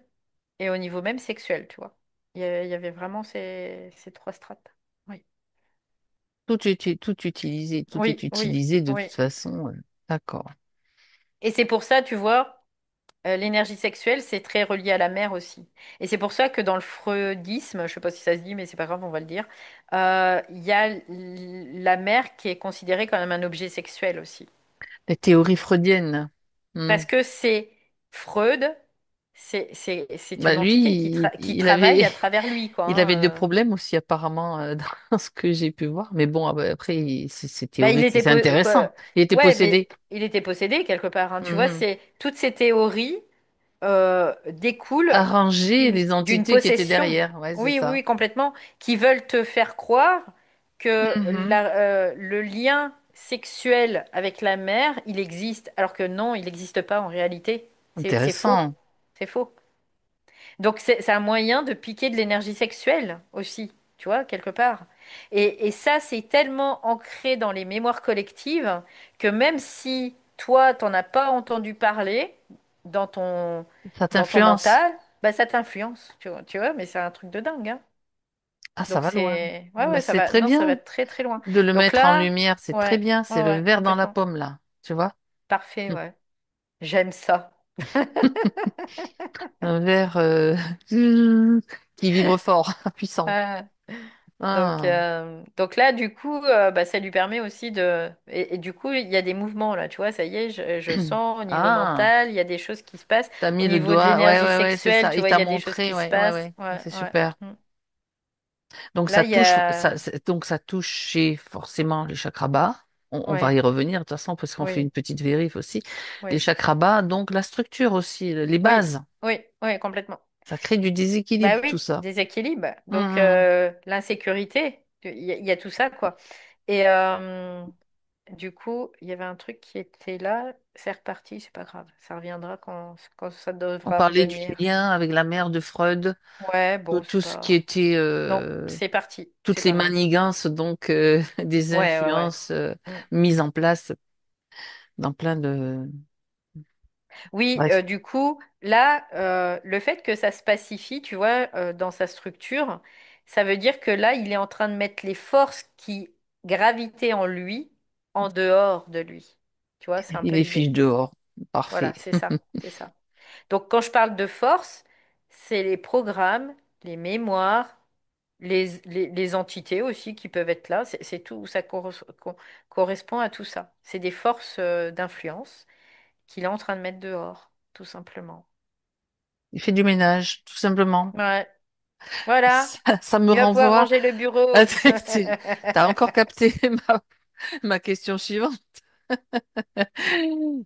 et au niveau même sexuel, tu vois. Il y avait vraiment ces trois strates. Oui, Tout est oui, oui, utilisé de toute oui. façon. D'accord. Et c'est pour ça, tu vois, l'énergie sexuelle, c'est très relié à la mère aussi. Et c'est pour ça que dans le freudisme, je sais pas si ça se dit, mais c'est pas grave, on va le dire, il y a la mère qui est considérée comme un objet sexuel aussi. Les théories freudiennes. Hmm. Parce que c'est Freud, c'est Bah une lui, entité qui travaille à travers lui, quoi. il avait deux problèmes aussi apparemment dans ce que j'ai pu voir. Mais bon, ah bah, après, c'est Bah, il théorique, était c'est intéressant. Il était ouais, mais possédé. il était possédé quelque part, hein, tu vois, Mhm. c'est toutes ces théories découlent Arranger les d'une entités qui étaient possession. derrière. Ouais, c'est Oui, oui, ça. oui, complètement, qui veulent te faire croire que Mhm. le lien sexuel avec la mère, il existe, alors que non, il n'existe pas en réalité. C'est faux. Intéressant. C'est faux. Donc c'est un moyen de piquer de l'énergie sexuelle aussi, tu vois, quelque part. Et ça, c'est tellement ancré dans les mémoires collectives que même si toi, t'en as pas entendu parler dans ton, Ça dans ton t'influence. mental, bah ça t'influence, tu vois, mais c'est un truc de dingue, hein. Ah, ça Donc va loin. ouais, Mais ouais, ça c'est va, très non, ça va bien très très loin. de le Donc mettre en là, lumière. C'est très ouais, bien. C'est ouais, le ouais, verre dans la complètement. pomme, là. Tu vois? Parfait, ouais. J'aime ça. Un verre qui vibre fort, puissant. Ouais. Ah. Donc là, du coup, bah, ça lui permet aussi de... et du coup, il y a des mouvements là, tu vois, ça y est, je sens au niveau Ah. mental, il y a des choses qui se passent. T'as Au mis le niveau de doigt. Ouais, l'énergie ouais, ouais, c'est sexuelle, ça. tu Il vois, il t'a y a des choses montré. qui se Ouais, ouais, passent. ouais. Ouais, C'est ouais. super. Mm. Donc Là, ça il y touche, a... donc ça touche chez forcément les chakras bas. On va Ouais, y revenir de toute façon parce qu'on fait oui, une petite vérif aussi. Les oui, chakras bas, donc la structure aussi, les oui, bases. oui, oui, complètement. Ça crée du Bah déséquilibre tout oui, ça. déséquilibre. Donc, Mhm. l'insécurité, il y a tout ça, quoi. Et du coup, il y avait un truc qui était là, c'est reparti, c'est pas grave, ça reviendra quand ça On devra parlait du revenir. lien avec la mère de Freud, Ouais, bon, c'est tout ce qui pas... était Non, c'est parti, c'est toutes les pas grave. manigances donc des Ouais, ouais, ouais. influences Mm. mises en place dans plein de Oui, bref. du coup, là, le fait que ça se pacifie, tu vois, dans sa structure, ça veut dire que là, il est en train de mettre les forces qui gravitaient en lui, en dehors de lui. Tu vois, c'est un Il peu les fiche l'idée. dehors. Parfait. Voilà, c'est ça, c'est ça. Donc, quand je parle de force, c'est les programmes, les mémoires, les entités aussi qui peuvent être là. C'est tout, ça correspond à tout ça. C'est des forces d'influence qu'il est en train de mettre dehors, tout simplement. Il fait du ménage, tout simplement. Ouais, voilà. Ça me Il va pouvoir renvoie. ranger le bureau. Ah, t'as encore capté ma question suivante.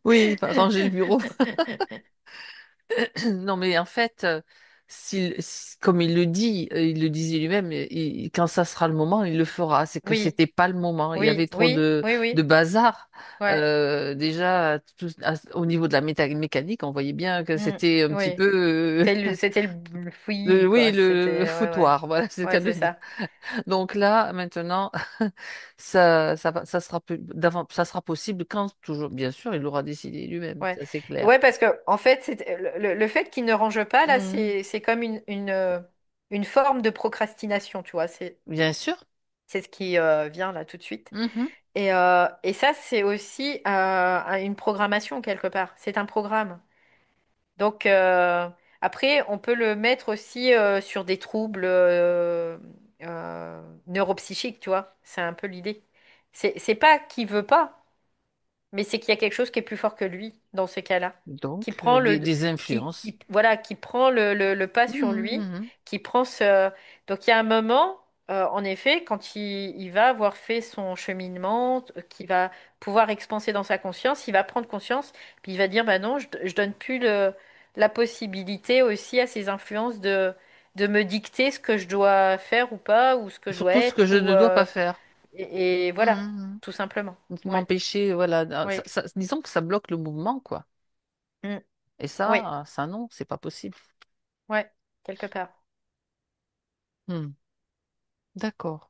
Oui, il va ranger le bureau. Non, mais en fait, comme il le disait lui-même, quand ça sera le moment, il le fera. C'est que Oui, c'était pas le moment. Il y avait oui, trop oui, oui, de oui. bazar. Ouais. Déjà, au niveau de la mécanique, on voyait bien que Mm, c'était un petit oui. peu, C'était le fouillis, oui, quoi. le C'était, ouais, ouais. foutoir. Voilà, c'est le Ouais, cas de c'est le dire. ça. Donc là, maintenant, ça sera ça sera possible quand, toujours, bien sûr, il l'aura décidé lui-même. Ouais. Ça, c'est clair. Ouais, parce que, en fait, le fait qu'il ne range pas, là, Mhm. c'est comme une forme de procrastination, tu vois. Bien sûr. C'est ce qui vient là tout de suite. Mhm. Et ça, c'est aussi une programmation quelque part. C'est un programme. Donc, après, on peut le mettre aussi sur des troubles neuropsychiques, tu vois. C'est un peu l'idée. C'est pas qu'il veut pas, mais c'est qu'il y a quelque chose qui est plus fort que lui dans ce cas-là, qui Donc, prend des influences. voilà, qui prend le pas sur lui, Mhm. qui prend ce. Donc il y a un moment, en effet, quand il va avoir fait son cheminement, qu'il va pouvoir expanser dans sa conscience, il va prendre conscience, puis il va dire, bah non, je donne plus la possibilité aussi à ces influences de me dicter ce que je dois faire ou pas, ou ce que je dois Surtout ce que être, je ou ne dois pas faire. et voilà, Mhm. tout simplement. Ouais, M'empêcher, voilà. oui, Disons que ça bloque le mouvement, quoi. Mm. Et Oui, ça non, c'est pas possible. ouais, quelque part. Hmm. D'accord.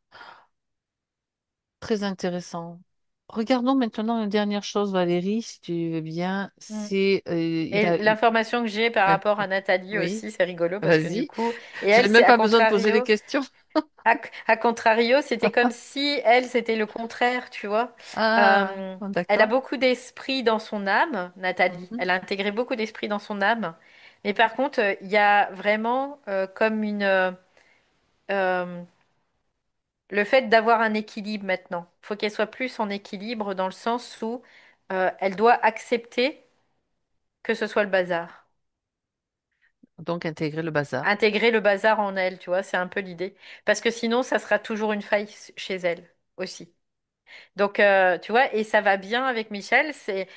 Très intéressant. Regardons maintenant une dernière chose, Valérie, si tu veux bien. Mm. C'est, Et l'information que j'ai par ouais, rapport à Nathalie oui, aussi, c'est rigolo parce que du vas-y. coup, et J'ai elle, c'est même à pas besoin de poser les contrario, questions. à contrario, c'était comme si elle, c'était le contraire, tu vois. Ah, Euh, Elle a d'accord. beaucoup d'esprit dans son âme, Nathalie. Mhm. Elle a intégré beaucoup d'esprit dans son âme. Mais par contre, il y a vraiment comme euh, le fait d'avoir un équilibre maintenant. Il faut qu'elle soit plus en équilibre dans le sens où elle doit accepter que ce soit le bazar. Donc, intégrer le bazar. Intégrer le bazar en elle, tu vois, c'est un peu l'idée. Parce que sinon, ça sera toujours une faille chez elle aussi. Donc, tu vois, et ça va bien avec Michel, c'est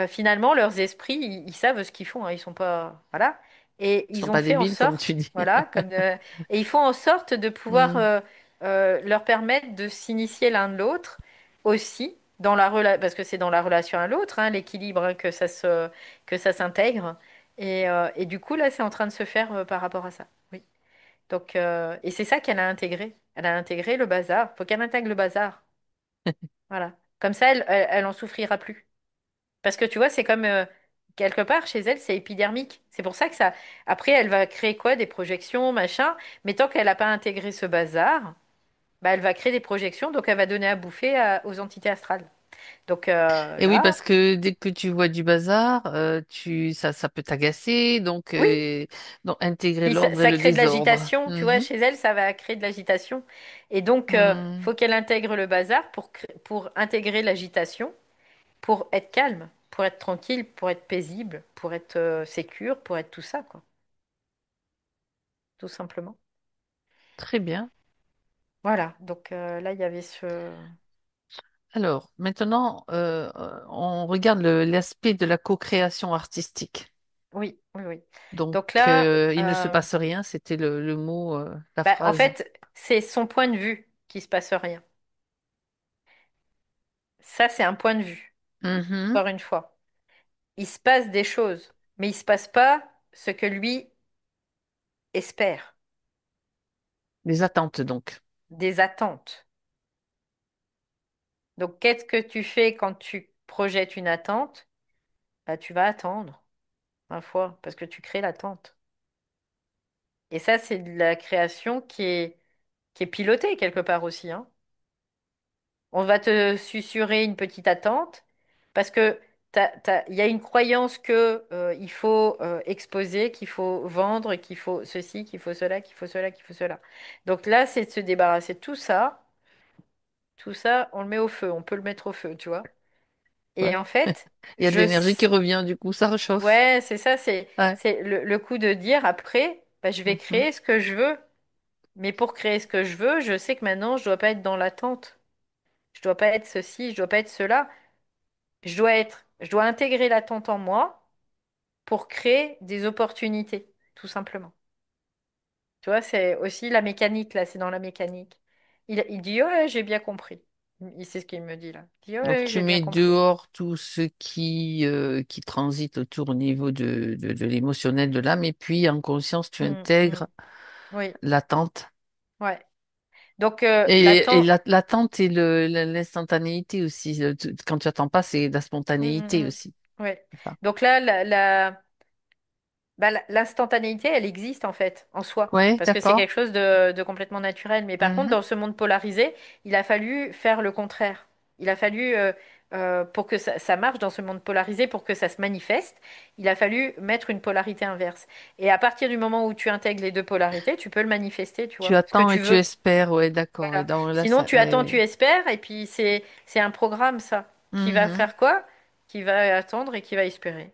finalement leurs esprits, ils savent ce qu'ils font, hein, ils sont pas, voilà, et Ils sont ils ont pas fait en débiles, comme tu sorte, dis. voilà, et ils font en sorte de pouvoir Hmm. leur permettre de s'initier l'un de l'autre aussi parce que c'est dans la relation à l'autre, hein, l'équilibre, hein, que ça s'intègre, et du coup là, c'est en train de se faire par rapport à ça. Oui. Donc, et c'est ça qu'elle a intégré. Elle a intégré le bazar. Faut qu'elle intègre le bazar. Voilà. Comme ça, elle en souffrira plus. Parce que tu vois, c'est comme quelque part chez elle, c'est épidermique. C'est pour ça que ça. Après, elle va créer quoi? Des projections, machin. Mais tant qu'elle n'a pas intégré ce bazar, bah, elle va créer des projections, donc elle va donner à bouffer aux entités astrales. Donc Et oui, là, parce que dès que tu vois du bazar, ça peut t'agacer, oui. donc intégrer Puis l'ordre et ça le crée de désordre. l'agitation, tu vois, Mhm. chez elle, ça va créer de l'agitation. Et donc, Hmm. faut qu'elle intègre le bazar pour intégrer l'agitation, pour être calme, pour être tranquille, pour être paisible, pour être sécure, pour être tout ça, quoi, tout simplement. Très bien. Voilà, donc là, il y avait ce. Alors, maintenant, on regarde l'aspect de la co-création artistique. Oui, oui, oui. Donc, Donc là, il ne se passe rien, c'était le mot, la bah, en phrase. fait, c'est son point de vue qui se passe rien. Ça, c'est un point de vue, Mhm. encore une fois. Il se passe des choses, mais il se passe pas ce que lui espère, Les attentes, donc. des attentes. Donc, qu'est-ce que tu fais quand tu projettes une attente? Bah, tu vas attendre, ma foi, parce que tu crées l'attente. Et ça, c'est de la création qui est pilotée quelque part aussi, hein. On va te susurrer une petite attente parce que il y a une croyance que il faut exposer, qu'il faut vendre, qu'il faut ceci, qu'il faut cela, qu'il faut cela, qu'il faut cela. Donc là, c'est de se débarrasser de tout ça. Tout ça, on le met au feu. On peut le mettre au feu, tu vois. Et Ouais. en fait, Il y a de l'énergie qui revient, du coup, ça réchauffe. ouais, c'est ça, Ouais. c'est le coup de dire après, bah, je vais Mhm. créer ce que je veux. Mais pour créer ce que je veux, je sais que maintenant, je dois pas être dans l'attente. Je dois pas être ceci, je dois pas être cela. Je dois intégrer l'attente en moi pour créer des opportunités, tout simplement. Tu vois, c'est aussi la mécanique, là, c'est dans la mécanique. Il dit, ouais, j'ai bien compris. Il sait ce qu'il me dit là. Il dit, Donc ouais, tu j'ai bien mets compris. dehors tout ce qui transite autour au niveau de l'émotionnel de l'âme, et puis en conscience, tu Mm. intègres Oui, l'attente. ouais. Donc, Et l'attente. l'attente et l'instantanéité aussi. Quand tu attends pas, c'est la spontanéité aussi. Ouais. C'est ça. Donc là, bah, l'instantanéité, elle existe en fait, en soi, Ouais, parce que c'est d'accord. quelque chose de complètement naturel. Mais par contre, Mhm. dans ce monde polarisé, il a fallu faire le contraire. Il a fallu, pour que ça marche dans ce monde polarisé, pour que ça se manifeste, il a fallu mettre une polarité inverse. Et à partir du moment où tu intègres les deux polarités, tu peux le manifester, tu Tu vois, ce que attends et tu tu veux. espères, ouais, d'accord. Et Voilà. donc là, Sinon, ça, tu ouais, attends, tu ouais. espères, et puis c'est un programme, ça, qui va Mhm. faire quoi? Qui va attendre et qui va espérer.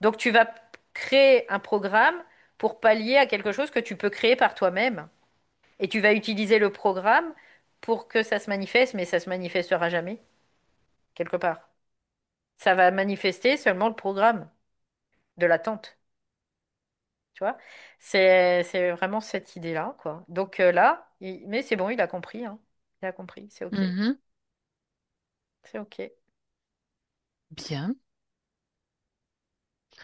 Donc, tu vas créer un programme pour pallier à quelque chose que tu peux créer par toi-même. Et tu vas utiliser le programme pour que ça se manifeste, mais ça se manifestera jamais, quelque part. Ça va manifester seulement le programme de l'attente, tu vois? C'est vraiment cette idée-là, quoi. Donc là, mais c'est bon, il a compris, hein. Il a compris, c'est OK. Mhm. C'est OK. De Bien,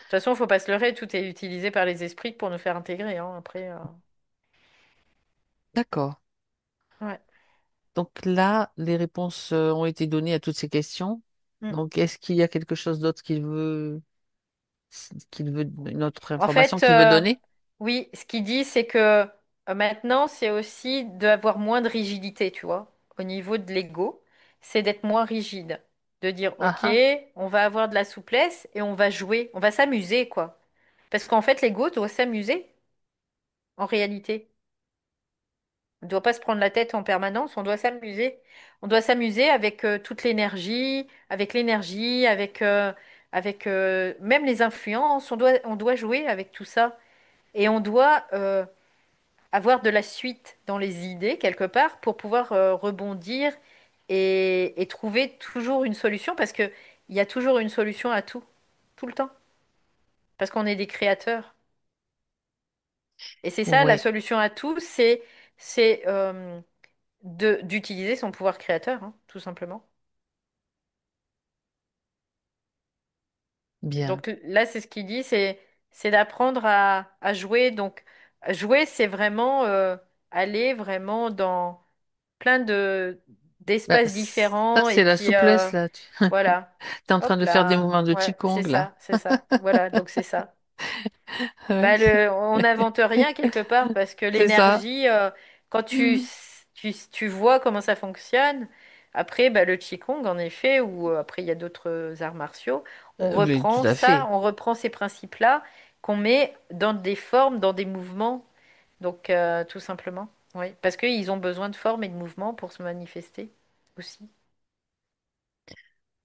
toute façon, faut pas se leurrer, tout est utilisé par les esprits pour nous faire intégrer, hein. Après, d'accord. ouais. Donc là, les réponses ont été données à toutes ces questions. Mm. Donc, est-ce qu'il y a quelque chose d'autre une autre En information fait, qu'il veut donner? oui, ce qu'il dit, c'est que maintenant, c'est aussi d'avoir moins de rigidité, tu vois, au niveau de l'ego. C'est d'être moins rigide. De dire, Ah OK, ah, on va avoir de la souplesse et on va jouer, on va s'amuser, quoi. Parce qu'en fait, l'ego doit s'amuser, en réalité. On ne doit pas se prendre la tête en permanence, on doit s'amuser. On doit s'amuser avec toute l'énergie, avec même les influences. On doit jouer avec tout ça. Et on doit avoir de la suite dans les idées quelque part pour pouvoir rebondir et trouver toujours une solution parce que il y a toujours une solution à tout, tout le temps, parce qu'on est des créateurs. Et c'est ça la oui, solution à tout, c'est de d'utiliser son pouvoir créateur, hein, tout simplement. bien. Donc là, c'est ce qu'il dit, c'est d'apprendre à jouer. Donc jouer, c'est vraiment aller vraiment dans plein de Bah, d'espaces ça, différents et c'est la puis souplesse, là. Tu voilà. es en train Hop de faire des là. mouvements de Ouais, Qigong, là. c'est ça. Voilà, donc c'est ça. Ouais, Bah, on n'invente rien quelque part parce que c'est ça. l'énergie, quand Mhm. tu vois comment ça fonctionne, après bah, le Qigong en effet, ou après il y a d'autres arts martiaux, on Tout reprend à ça, fait. on reprend ces principes-là qu'on met dans des formes, dans des mouvements. Donc tout simplement, oui, parce qu'ils ont besoin de formes et de mouvements pour se manifester aussi.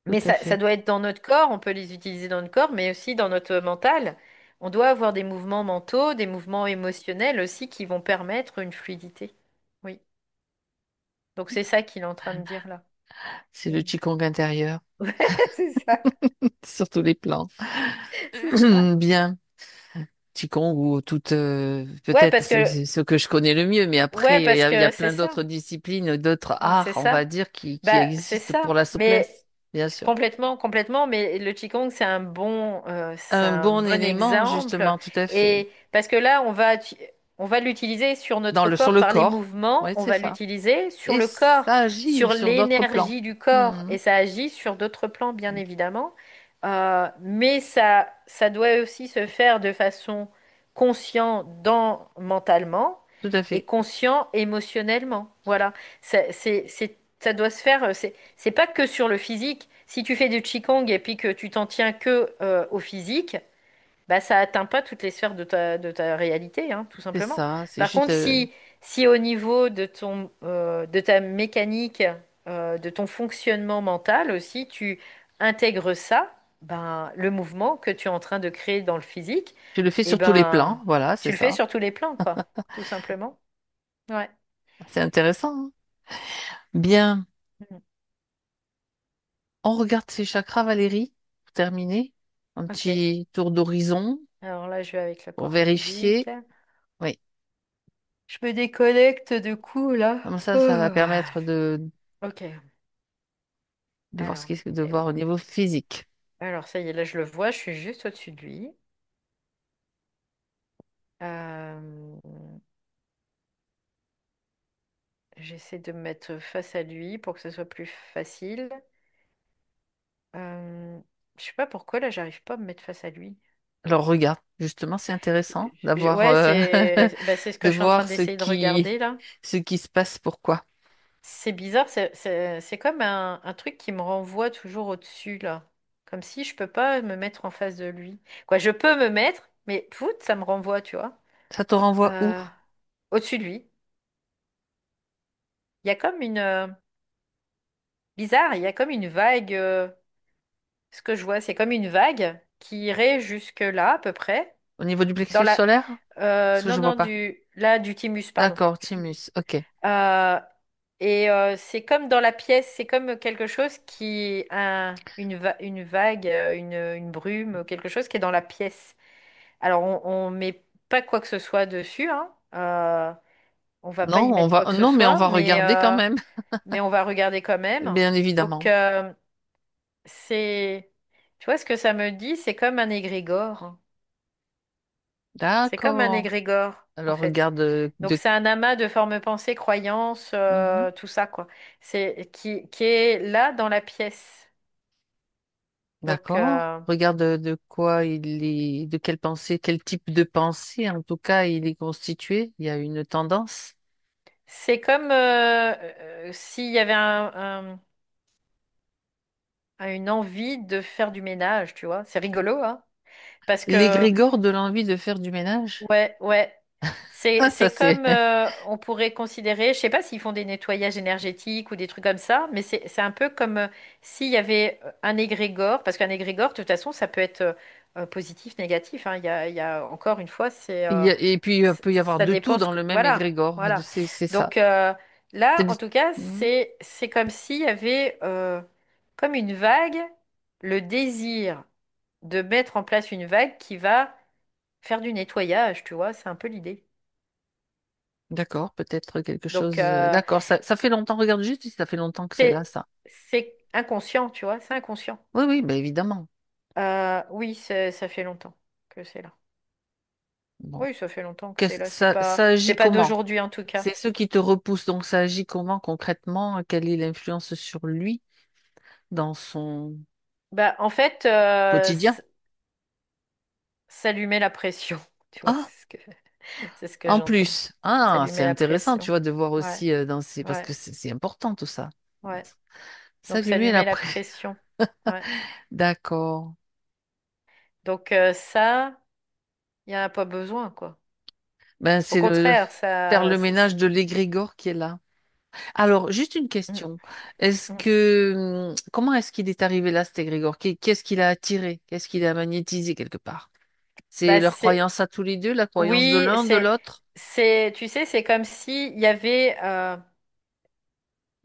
Tout Mais à ça fait. doit être dans notre corps, on peut les utiliser dans notre corps, mais aussi dans notre mental. On doit avoir des mouvements mentaux, des mouvements émotionnels aussi qui vont permettre une fluidité. Oui. Donc c'est ça qu'il est en train de dire là. C'est le Mm. Qigong intérieur, Ouais, c'est ça. sur tous les plans. C'est ça. Bien. Qigong ou toute, Ouais, peut-être, parce que c'est ce que je connais le mieux, mais ouais, après, parce il y a que c'est plein ça. d'autres disciplines, d'autres C'est arts, on va ça. dire, qui Bah, c'est existent pour ça. la Mais souplesse, bien sûr. complètement, complètement, mais le Qigong, c'est Un un bon bon élément, exemple. justement, tout à fait. Et parce que là, on va l'utiliser sur notre Sur corps le par les corps, mouvements, oui, on c'est va ça. l'utiliser sur Et le corps, ça agit sur sur d'autres plans. l'énergie du corps, Mhm. et ça agit sur d'autres plans, bien évidemment. Mais ça doit aussi se faire de façon consciente mentalement Tout à et fait. conscient émotionnellement. Voilà. Ça doit se faire. C'est pas que sur le physique. Si tu fais du qigong et puis que tu t'en tiens que au physique, bah ça atteint pas toutes les sphères de ta réalité, hein, tout C'est simplement. ça. C'est Par juste. contre, si au niveau de ta mécanique, de ton fonctionnement mental aussi, tu intègres ça, ben le mouvement que tu es en train de créer dans le physique, Tu le fais et sur tous les ben plans. Voilà, tu c'est le fais ça. sur tous les plans, quoi, tout simplement. Ouais. C'est intéressant, hein. Bien. Mhm. On regarde ces chakras, Valérie, pour terminer. un Ok. petit tour d'horizon Alors là, je vais avec la pour porte physique. vérifier. Oui, Je me déconnecte du coup, là. comme ça va Oh, permettre ok. de voir Alors, de voir au niveau physique. alors, ça y est, là, je le vois. Je suis juste au-dessus de lui. Euh, J'essaie de me mettre face à lui pour que ce soit plus facile. Je sais pas pourquoi, là, j'arrive pas à me mettre face à lui. Alors regarde, justement, c'est intéressant d'avoir Ouais, c'est ce que de je suis en train voir d'essayer de regarder, là. ce qui se passe. Pourquoi? C'est bizarre, c'est comme un truc qui me renvoie toujours au-dessus, là. Comme si je peux pas me mettre en face de lui. Quoi, je peux me mettre, mais pout, ça me renvoie, tu vois. Ça te renvoie où? Euh, Au-dessus de lui. Il y a comme une... bizarre, il y a comme une vague. Ce que je vois, c'est comme une vague qui irait jusque là, à peu près. Au niveau du Dans plexus la... solaire? Parce que Non, je vois non, pas. là, du thymus, pardon. D'accord, Du thymus. thymus. Ok. Euh, c'est comme dans la pièce, c'est comme quelque chose une vague, une brume, quelque chose qui est dans la pièce. Alors on met pas quoi que ce soit dessus, hein. On va pas y Non, mettre quoi que ce non, mais on soit, va regarder quand même, mais on va regarder quand même. bien Donc évidemment. c'est, tu vois ce que ça me dit? C'est comme un égrégore. C'est comme un D'accord. égrégore en Alors fait. regarde Donc de. c'est un amas de formes pensées, croyances, Mhm. tout ça quoi. C'est qui est là dans la pièce. Donc D'accord. Regarde de quoi il est, de quelle pensée, quel type de pensée, en tout cas, il est constitué. Il y a une tendance. c'est comme s'il y avait une envie de faire du ménage, tu vois. C'est rigolo, hein? Parce que L'égrégore de l'envie de faire du ménage. ouais, ouais. Ah, ça C'est c'est. comme on pourrait considérer, je sais pas s'ils font des nettoyages énergétiques ou des trucs comme ça, mais c'est un peu comme s'il y avait un égrégore, parce qu'un égrégore, de toute façon, ça peut être positif, négatif, hein. Il y a encore une fois, Et puis il peut y avoir ça de tout dépend dans le même voilà, égrégore. voilà. C'est ça. Donc là, C'est en tout cas, Mhm. c'est comme s'il y avait comme une vague, le désir de mettre en place une vague qui va faire du nettoyage, tu vois, c'est un peu l'idée. D'accord, peut-être quelque Donc, chose. D'accord, ça fait longtemps. Regarde juste si ça fait longtemps que c'est là, c'est ça. c'est inconscient, tu vois, c'est inconscient. Oui, oui, bah évidemment. Oui, ça fait longtemps que c'est là. Bon. Oui, ça fait longtemps que c'est là. Ça C'est agit pas comment? d'aujourd'hui en tout cas. C'est ce qui te repousse. Donc ça agit comment concrètement? Quelle est l'influence sur lui dans son Bah, en fait, quotidien? ça lui met la pression. Tu vois, Ah, c'est ce que en j'entends. plus. Ça Ah, lui c'est met la intéressant, tu pression. vois, de voir Ouais, aussi dans ces... Parce ouais, que c'est important tout ça. ouais. Ça Donc lui ça met lui la met la pression. pression. Ouais. D'accord. Donc ça, il n'y en a pas besoin, quoi. Ben, Au c'est contraire, faire ça. le ménage de l'égrégore qui est là. Alors, juste une Mm, question. Est-ce mm. que comment est-ce qu'il est arrivé là, cet égrégore? Qu'est-ce qu'il a attiré? Qu'est-ce qu'il a magnétisé quelque part? C'est Bah, leur croyance à tous les deux, la croyance de oui, l'un, de l'autre, tu sais, c'est comme s'il y avait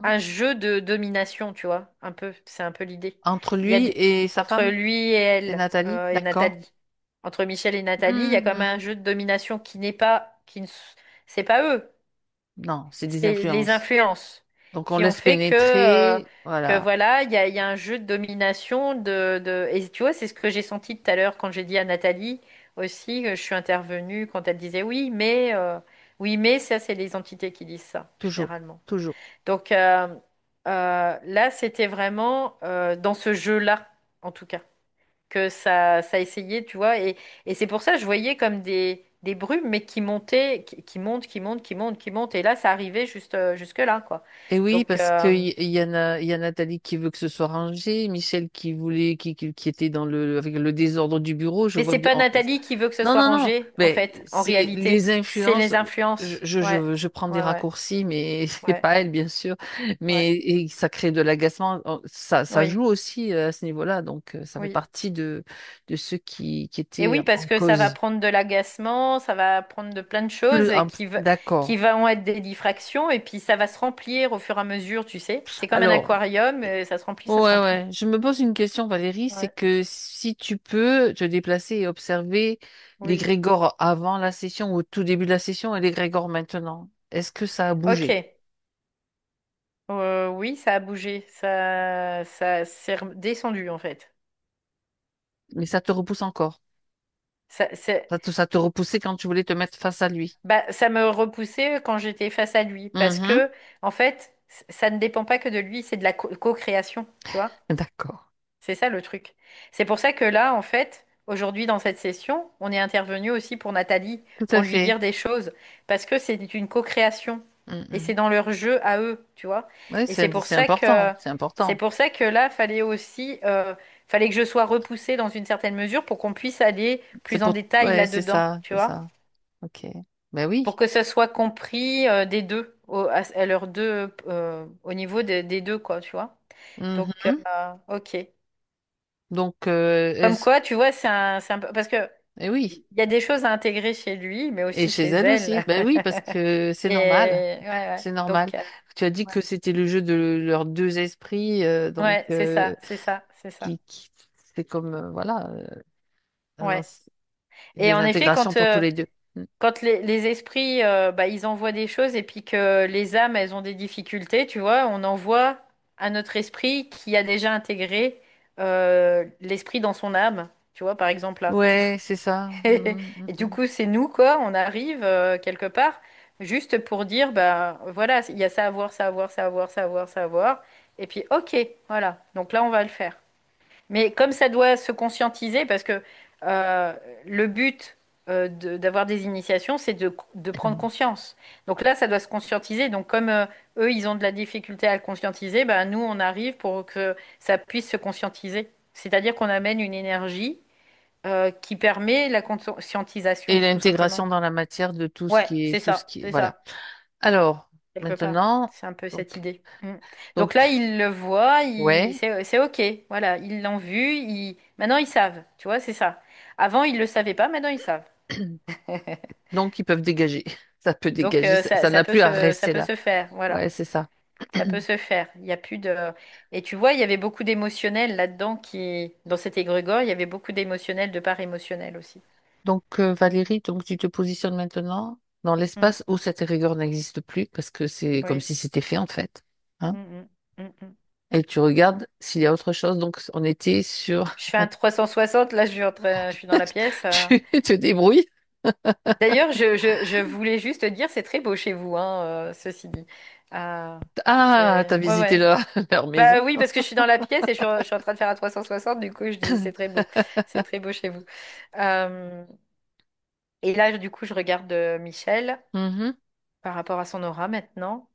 un jeu de domination, tu vois, un peu, c'est un peu l'idée. entre Il y a lui et sa entre femme lui et et elle, Nathalie, et d'accord? Nathalie. Entre Michel et Nathalie, il y a comme un Mhm. jeu de domination qui n'est pas, qui ne, c'est pas eux, Non, c'est des c'est les influences. influences Donc on qui ont laisse fait pénétrer, que voilà, voilà, il y a un jeu de domination et tu vois, c'est ce que j'ai senti tout à l'heure quand j'ai dit à Nathalie aussi, que je suis intervenue quand elle disait oui, mais ça, c'est les entités qui disent ça, toujours, généralement. toujours. Donc là, c'était vraiment dans ce jeu-là, en tout cas, que ça essayait, tu vois, et c'est pour ça que je voyais comme des brumes, mais qui montaient, qui montent, qui montent, qui montent, qui montent, et là, ça arrivait jusque là, quoi. Et oui, Donc, parce il y a Nathalie qui veut que ce soit rangé, Michel qui voulait, qui était dans avec le désordre du bureau. Je mais vois c'est bien. pas Nathalie qui veut que ce Non, soit non, non. rangé, en Mais fait, en c'est réalité. les C'est influences. les influences. Ouais, Je prends des ouais, ouais, raccourcis, mais c'est ouais, pas elle, bien sûr. ouais, Mais et ça crée de l'agacement. Ça oui, joue aussi à ce niveau-là. Donc, ça fait oui. partie de ceux qui Et étaient oui, parce en que ça va cause. prendre de l'agacement, temps, ça va prendre de plein de choses qui D'accord. vont être des diffractions et puis ça va se remplir au fur et à mesure, tu sais. C'est comme un Alors, aquarium, ça se remplit, ça se ouais, remplit. ouais. Je me pose une question, Valérie, c'est Ouais. que si tu peux te déplacer et observer les Oui. Grégor avant la session ou au tout début de la session et les Grégor maintenant, est-ce que ça a bougé? Ok. Oui, ça a bougé. Ça s'est descendu en fait. Mais ça te repousse encore. Ça, c'est- Ça te repoussait quand tu voulais te mettre face à lui. Bah, ça me repoussait quand j'étais face à lui. Parce Mhm. que, en fait, ça ne dépend pas que de lui, c'est de la co-création, tu vois. D'accord. C'est ça le truc. C'est pour ça que là, en fait, aujourd'hui dans cette session, on est intervenu aussi pour Nathalie, Tout pour à lui fait. dire des choses. Parce que c'est une co-création. Et c'est Mhm. dans leur jeu à eux, tu vois. Ouais, Et c'est c'est pour c'est ça important. que, C'est c'est important. pour ça que là, fallait aussi, fallait que je sois repoussée dans une certaine mesure pour qu'on puisse aller C'est plus en pour. détail Ouais, c'est là-dedans, ça, tu c'est vois. ça. Ok. Ben oui. Pour que ça soit compris des deux, à leurs deux, au niveau des deux, quoi, tu vois. Donc, Mhm. ok. Donc, Comme quoi, tu vois, parce que eh oui. il y a des choses à intégrer chez lui, mais Et aussi chez chez elle aussi. elle. Ben oui, parce que c'est Et normal. ouais, ouais. C'est normal. Donc, Tu as dit ouais, que c'était le jeu de leurs deux esprits, donc ouais, c'est ça, c'est ça, c'est ça. c'est comme voilà, Ouais. Et des en effet, intégrations pour tous les deux. Mm. quand les esprits, bah, ils envoient des choses et puis que les âmes, elles ont des difficultés, tu vois, on envoie à notre esprit qui a déjà intégré l'esprit dans son âme, tu vois, par exemple là. Ouais, c'est ça. Mm, mm, Et du mm. coup, c'est nous, quoi, on arrive quelque part juste pour dire, bah voilà, il y a ça à voir, ça à voir, ça à voir, ça à voir, ça à voir. Et puis, ok, voilà, donc là, on va le faire. Mais comme ça doit se conscientiser, parce que euh, le but d'avoir des initiations, c'est de prendre conscience. Donc là, ça doit se conscientiser. Donc comme eux, ils ont de la difficulté à le conscientiser, ben, nous, on arrive pour que ça puisse se conscientiser. C'est-à-dire qu'on amène une énergie qui permet la Et conscientisation, tout l'intégration simplement. dans la matière de tout ce Ouais, qui est c'est tout ce ça, qui est c'est voilà. ça, Alors, quelque part. maintenant, C'est un peu cette donc idée. Mm. Donc donc là, ils le voient, ouais, c'est OK. Voilà, ils l'ont vu, maintenant ils savent. Tu vois, c'est ça. Avant, ils le savaient pas, maintenant ils savent. donc ils peuvent dégager. Ça peut Donc dégager, ça n'a plus à ça rester peut là. se faire. Voilà, Ouais, c'est ça. ça peut se faire. Il y a plus de. Et tu vois, il y avait beaucoup d'émotionnel là-dedans dans cet égrégore, il y avait beaucoup d'émotionnel, de part émotionnelle aussi. Donc, Valérie, donc tu te positionnes maintenant dans Mm. l'espace où cette rigueur n'existe plus parce que c'est comme Oui. si c'était fait en fait. Hein. Mm, mm, mm, mm. Et tu regardes s'il y a autre chose. Donc, on était sur. Je fais un 360. Là, je suis dans la pièce. Tu te débrouilles. D'ailleurs, je voulais juste dire, c'est très beau chez vous, hein, ceci dit. Ah, Ah, t'as ouais, visité ouais. leur Bah maison. oui, parce que je suis dans la pièce et je suis en train de faire un 360, du coup, je dis, c'est très beau. C'est très beau chez vous. Euh, et là, du coup, je regarde Michel Mhm. par rapport à son aura maintenant.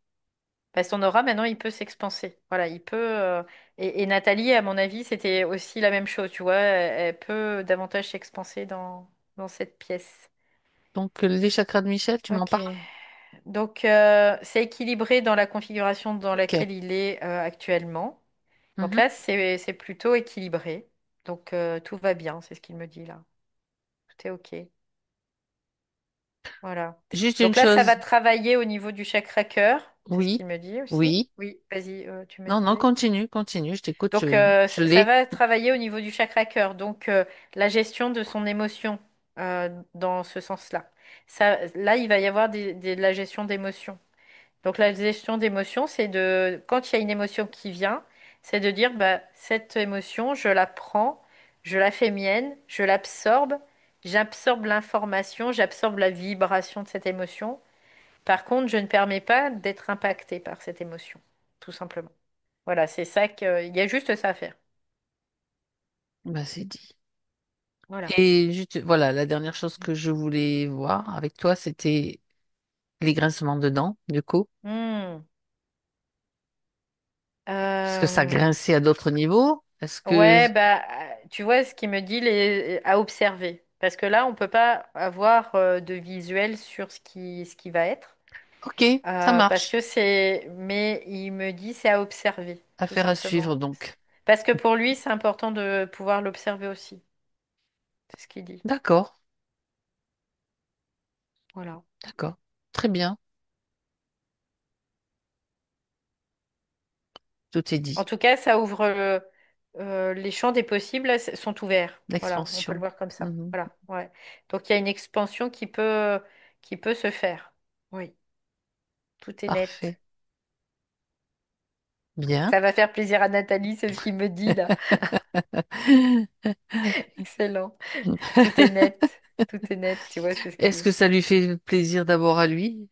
Bah, son aura, maintenant, il peut s'expanser. Voilà, il peut. Et Nathalie, à mon avis, c'était aussi la même chose, tu vois. Elle peut davantage s'expanser dans cette pièce. Donc, les chakras de Michel, tu m'en Ok. parles? Donc, c'est équilibré dans la configuration dans Ok. laquelle il est actuellement. Donc Mhm. là, c'est plutôt équilibré. Donc, tout va bien, c'est ce qu'il me dit là. Tout est OK. Voilà. Juste une Donc là, ça va chose. travailler au niveau du chakra cœur. C'est ce Oui, qu'il me dit aussi. oui. Oui, vas-y, tu me Non, non, disais. continue, continue. Je t'écoute. Donc, Je ça l'ai. va travailler au niveau du chakra cœur. Donc, la gestion de son émotion dans ce sens-là. Là, il va y avoir de la gestion d'émotion. Donc la gestion d'émotion, c'est quand il y a une émotion qui vient, c'est de dire, bah, cette émotion, je la prends, je la fais mienne, je l'absorbe, j'absorbe l'information, j'absorbe la vibration de cette émotion. Par contre, je ne permets pas d'être impacté par cette émotion, tout simplement. Voilà, il y a juste ça à faire. Bah, c'est dit. Voilà. Et juste, voilà, la dernière chose que je voulais voir avec toi, c'était les grincements de dents, du coup. Hmm. Est-ce que ça Euh, grinçait à d'autres niveaux? Est-ce que... Ouais, bah, tu vois, ce qu'il me dit, à observer. Parce que là, on peut pas avoir de visuel sur ce qui va être. Ok, ça Parce marche. que mais il me dit, c'est à observer, tout Affaire à suivre, simplement. donc. Parce que pour lui, c'est important de pouvoir l'observer aussi. C'est ce qu'il dit. D'accord. Voilà. D'accord. Très bien. Tout est En dit. tout cas, ça ouvre les champs des possibles sont ouverts. Voilà, on peut le L'expansion. voir comme ça. Mhm. Voilà, ouais. Donc il y a une expansion qui peut se faire. Oui, tout est net. Parfait. Bien. Ça va faire plaisir à Nathalie, c'est ce qu'il me dit là. Excellent. Tout est net. Tout est net, tu vois, c'est ce Est-ce qui. que ça lui fait plaisir d'abord à lui?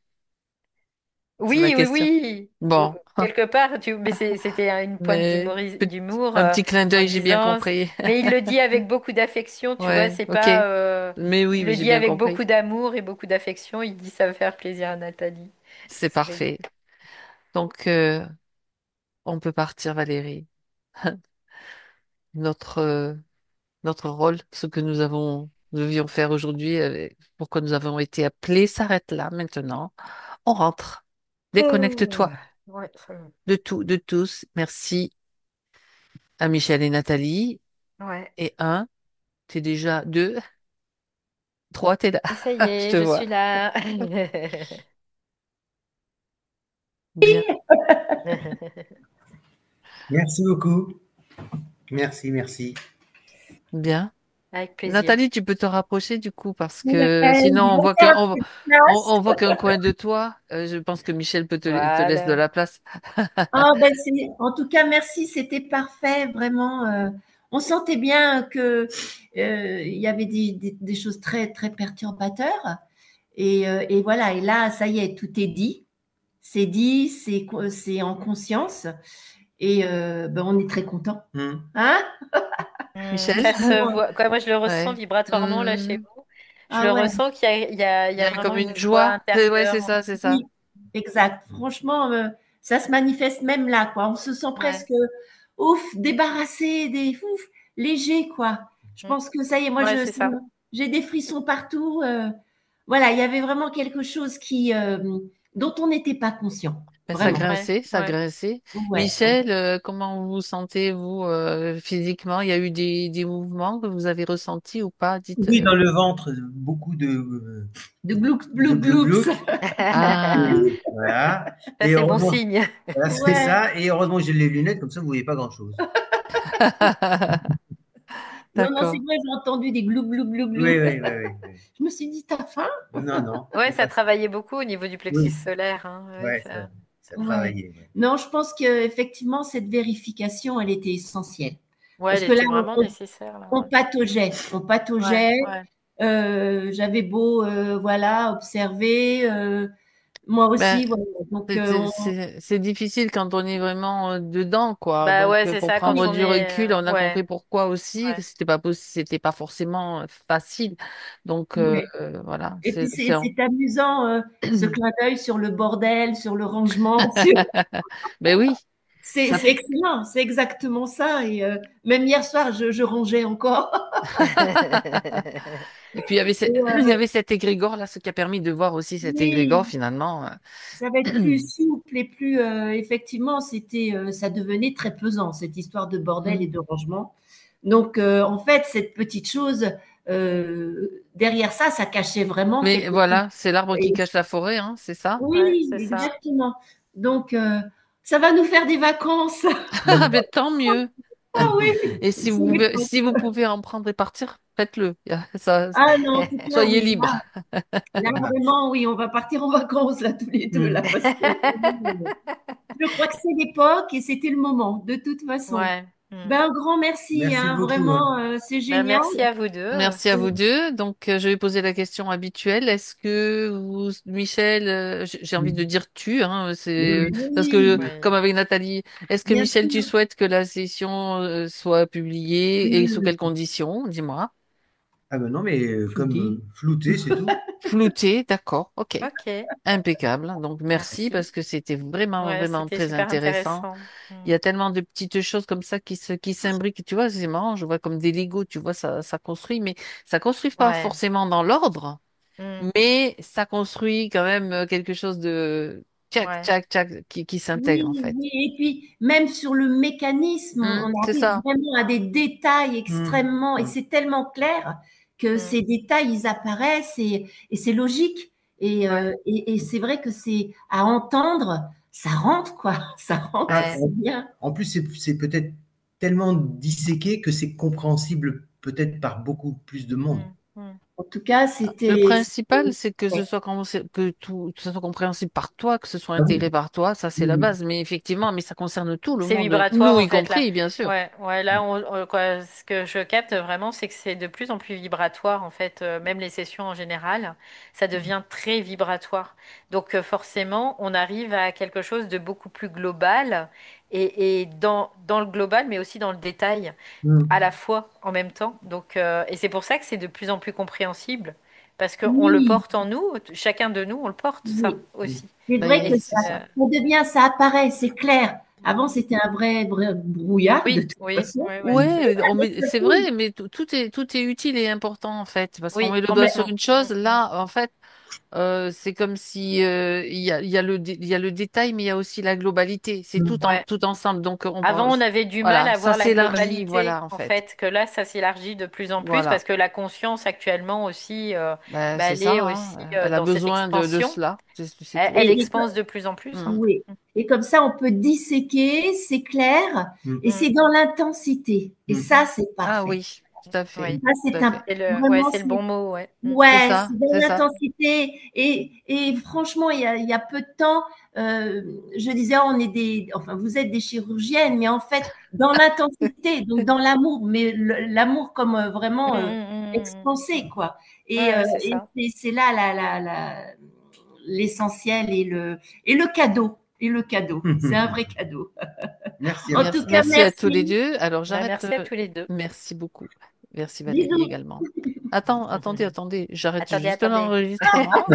C'est ma Oui, oui, question. oui. Bon. Quelque part, mais c'était une pointe Mais d'humour un petit clin en d'œil, j'ai bien disant, compris. mais il le dit avec beaucoup d'affection, tu vois, Ouais, c'est ok. pas, Mais oui, il mais le j'ai dit bien avec compris. beaucoup d'amour et beaucoup d'affection. Il dit ça va faire plaisir à Nathalie. C'est C'est rigolo. parfait. Donc, on peut partir, Valérie. Notre, notre rôle, ce que nous devions faire aujourd'hui, pourquoi nous avons été appelés, s'arrête là maintenant. On rentre. Oh, Déconnecte-toi ouais, ça va. de tout, de tous. Merci à Michel et Nathalie. Ouais. Et un, t'es déjà deux, trois, t'es là. Et ça y Je est, te je vois. suis là. Bien, Merci beaucoup. Merci, merci. bien. Avec plaisir. Nathalie, tu peux te rapprocher du coup parce Ouais, que sinon je on vais voit faire qu'un un peu de place. on voit qu'un coin de toi. Je pense que Michel peut te laisse de Voilà. la place. Ah, ben en tout cas, merci, c'était parfait, vraiment. On sentait bien que il y avait des choses très, très perturbateurs. Et voilà, et là, ça y est, tout est dit, c'est en conscience. Et ben, on est très content. Hein? Michel? Ça se voit. Quoi, moi, je le ressens Ouais. vibratoirement là chez Hmm. vous. Je Ah le ouais, ressens qu'il y a Il y a vraiment comme une une joie joie. Ouais, c'est intérieure. ça, c'est ça. oui, exact. Franchement, ça se manifeste même là, quoi. On se sent Ouais. presque ouf, débarrassé, ouf, léger, quoi. Je Mm. pense que ça y est, moi, Ouais, c'est ça. j'ai des frissons partout. Voilà, il y avait vraiment quelque chose dont on n'était pas conscient, Ben, ça vraiment. Ouais, grinçait, ça ouais. grinçait. Ouais. Michel, comment vous vous sentez, vous, physiquement? Il y a eu des mouvements que vous avez ressentis ou pas? Dites. Oui, dans le ventre, beaucoup De gloups, de gloups, gloups. glouc. Ah. Et voilà. Ça, Et c'est bon heureusement, signe. voilà, c'est Ouais. ça. Et heureusement, j'ai les lunettes, comme ça, vous voyez pas grand-chose. Non, non, c'est D'accord. vrai, j'ai entendu des glou, glou, glou, glou. Oui, oui, oui, oui, oui. Je me suis dit, t'as faim? Non, non, Ouais, c'est ça pas ça. travaillait beaucoup au niveau du plexus Oui, solaire, hein. Ouais, ouais, ça. ça Ouais. travaillait. Ouais. Non, je pense qu'effectivement, cette vérification, elle était essentielle. Ouais, elle Parce que là, était vraiment nécessaire là. on pataugeait. On Ouais, pataugeait. ouais, J'avais beau, voilà, observer. Moi Ben, aussi, voilà. Donc, c'est difficile quand on est vraiment dedans, quoi. bah Donc, ouais, c'est pour ça. Quand prendre on du est, recul, on a compris ouais, pourquoi aussi, que ouais. c'était pas c'était pas forcément facile. Donc, ouais. voilà, Et puis, c'est amusant, ce clin d'œil sur le bordel, sur le rangement. Ben oui, ça. C'est excellent. C'est exactement ça. Et même hier soir, je rangeais encore. Et puis, il y avait, Et, il y avait cet égrégore là, ce qui a permis de voir aussi cet égrégore oui, finalement. ça va être plus souple et plus effectivement, ça devenait très pesant cette histoire de bordel et Mm. de rangement. Donc en fait, cette petite chose derrière ça, ça cachait vraiment Mais quelque chose. voilà, c'est l'arbre qui Et- cache la forêt, hein, c'est ça? Ouais, oui, c'est ça. exactement. Donc ça va nous faire des vacances. Ah, ben tant mieux. Ah oui, Et c'est si vous pouvez en prendre et partir, faites-le. Ça, ah non, en tout cas, soyez oui, libres. là vraiment, oui, on va partir en vacances là tous les deux là Hmm. parce que je crois que c'est l'époque et c'était le moment de toute façon. Ouais. Mm. Ben, un grand merci, Merci hein, beaucoup. Hein. vraiment, c'est Bah, génial. merci à vous deux. Merci à vous deux. Donc, je vais poser la question habituelle. Est-ce que vous, Michel, j'ai envie de dire tu, hein, Oui, c'est oui. parce que Oui, Oui. comme avec Nathalie, est-ce que bien Michel, tu sûr. souhaites que la session soit publiée et sous Oui, quelles conditions? Dis-moi. Ah ben non, mais comme flouté. flouté, c'est tout. Flouté, d'accord, ok. Ok. Impeccable. Donc, merci Merci. parce que c'était vraiment, Ouais, vraiment c'était très super intéressant. intéressant. Il y a tellement de petites choses comme ça qui s'imbriquent. Tu vois, c'est marrant, je vois comme des Legos, tu vois, ça construit, mais ça construit pas Ouais. forcément dans l'ordre, Mm. mais ça construit quand même quelque chose de tchac, Ouais. tchac, tchac, qui s'intègre en Oui, fait. oui, et puis même sur le mécanisme, on C'est arrive ça. vraiment à des détails Hmm. extrêmement, et Hmm. c'est tellement clair que Mm. ces détails, ils apparaissent et c'est logique. Ouais. Et c'est vrai que c'est à entendre, ça rentre, quoi. Ça rentre, Ah, Ouais. c'est bien. en plus, c'est peut-être tellement disséqué que c'est compréhensible peut-être par beaucoup plus de monde. Mm, mm. En tout cas, Le c'était. principal, c'est que ce Ouais. soit que que ce soit compréhensible par toi, que ce soit Ah oui, intégré par toi, ça c'est la oui, base. Mais effectivement, mais ça concerne tout le C'est monde, vibratoire nous en y fait là. compris, bien sûr. Ouais, ouais, là quoi, ce que je capte vraiment, c'est que c'est de plus en plus vibratoire en fait, même les sessions en général, ça devient très vibratoire. Donc forcément, on arrive à quelque chose de beaucoup plus global et dans le global, mais aussi dans le détail, à oui. la fois en même temps. Donc et c'est pour ça que c'est de plus en plus compréhensible parce qu'on le Oui, porte en nous, chacun de nous, on le porte ça oui. Mm. aussi. C'est vrai Ben, que c'est ça. ça devient, ça apparaît, c'est clair. Avant, c'était un vrai brouillard, de Oui, toute oui, façon. oui, oui. Ouais, c'est Oui, vrai, mais tout est utile et important en fait, parce qu'on Oui, met le doigt sur complètement. une Mm, chose. mm. Là, en fait, c'est comme si il y a il y a le détail, mais il y a aussi la globalité. C'est Mm. Ouais. tout ensemble. Donc Avant, on avait du mal voilà, à ça voir la s'élargit, globalité, voilà en en fait. fait, que là, ça s'élargit de plus en plus Voilà, parce que la conscience actuellement aussi, ben, bah, c'est elle ça. est Hein. aussi Elle a dans cette besoin de expansion. cela, c'est tout. Elle et expanse de plus en plus, Mm. hein. oui. Et comme ça, on peut disséquer, c'est clair, Mm. et Mm, c'est dans l'intensité. Et Mm. ça, c'est Ah parfait. oui, tout à fait, oui, Ça, tout c'est à un, fait. ouais, vraiment, c'est le c'est bon mot, ouais. Mm. ouais, c'est dans C'est ça. l'intensité. Et franchement, il y a peu de temps, je disais, oh, on est des, enfin, vous êtes des chirurgiennes, mais en fait, dans l'intensité, donc dans l'amour, mais l'amour comme Mm, vraiment mm, mm, mm. expansé, quoi. Ouais, ouais, c'est ça. C'est là l'essentiel et le cadeau. Et le cadeau. C'est un vrai cadeau. Merci à En vous. tout Merci, cas, merci à tous les merci. deux. Alors Bah, j'arrête. merci à tous les deux. Merci beaucoup. Merci Valérie Bisous. également. Attendez. J'arrête Attendez, juste attendez. l'enregistrement.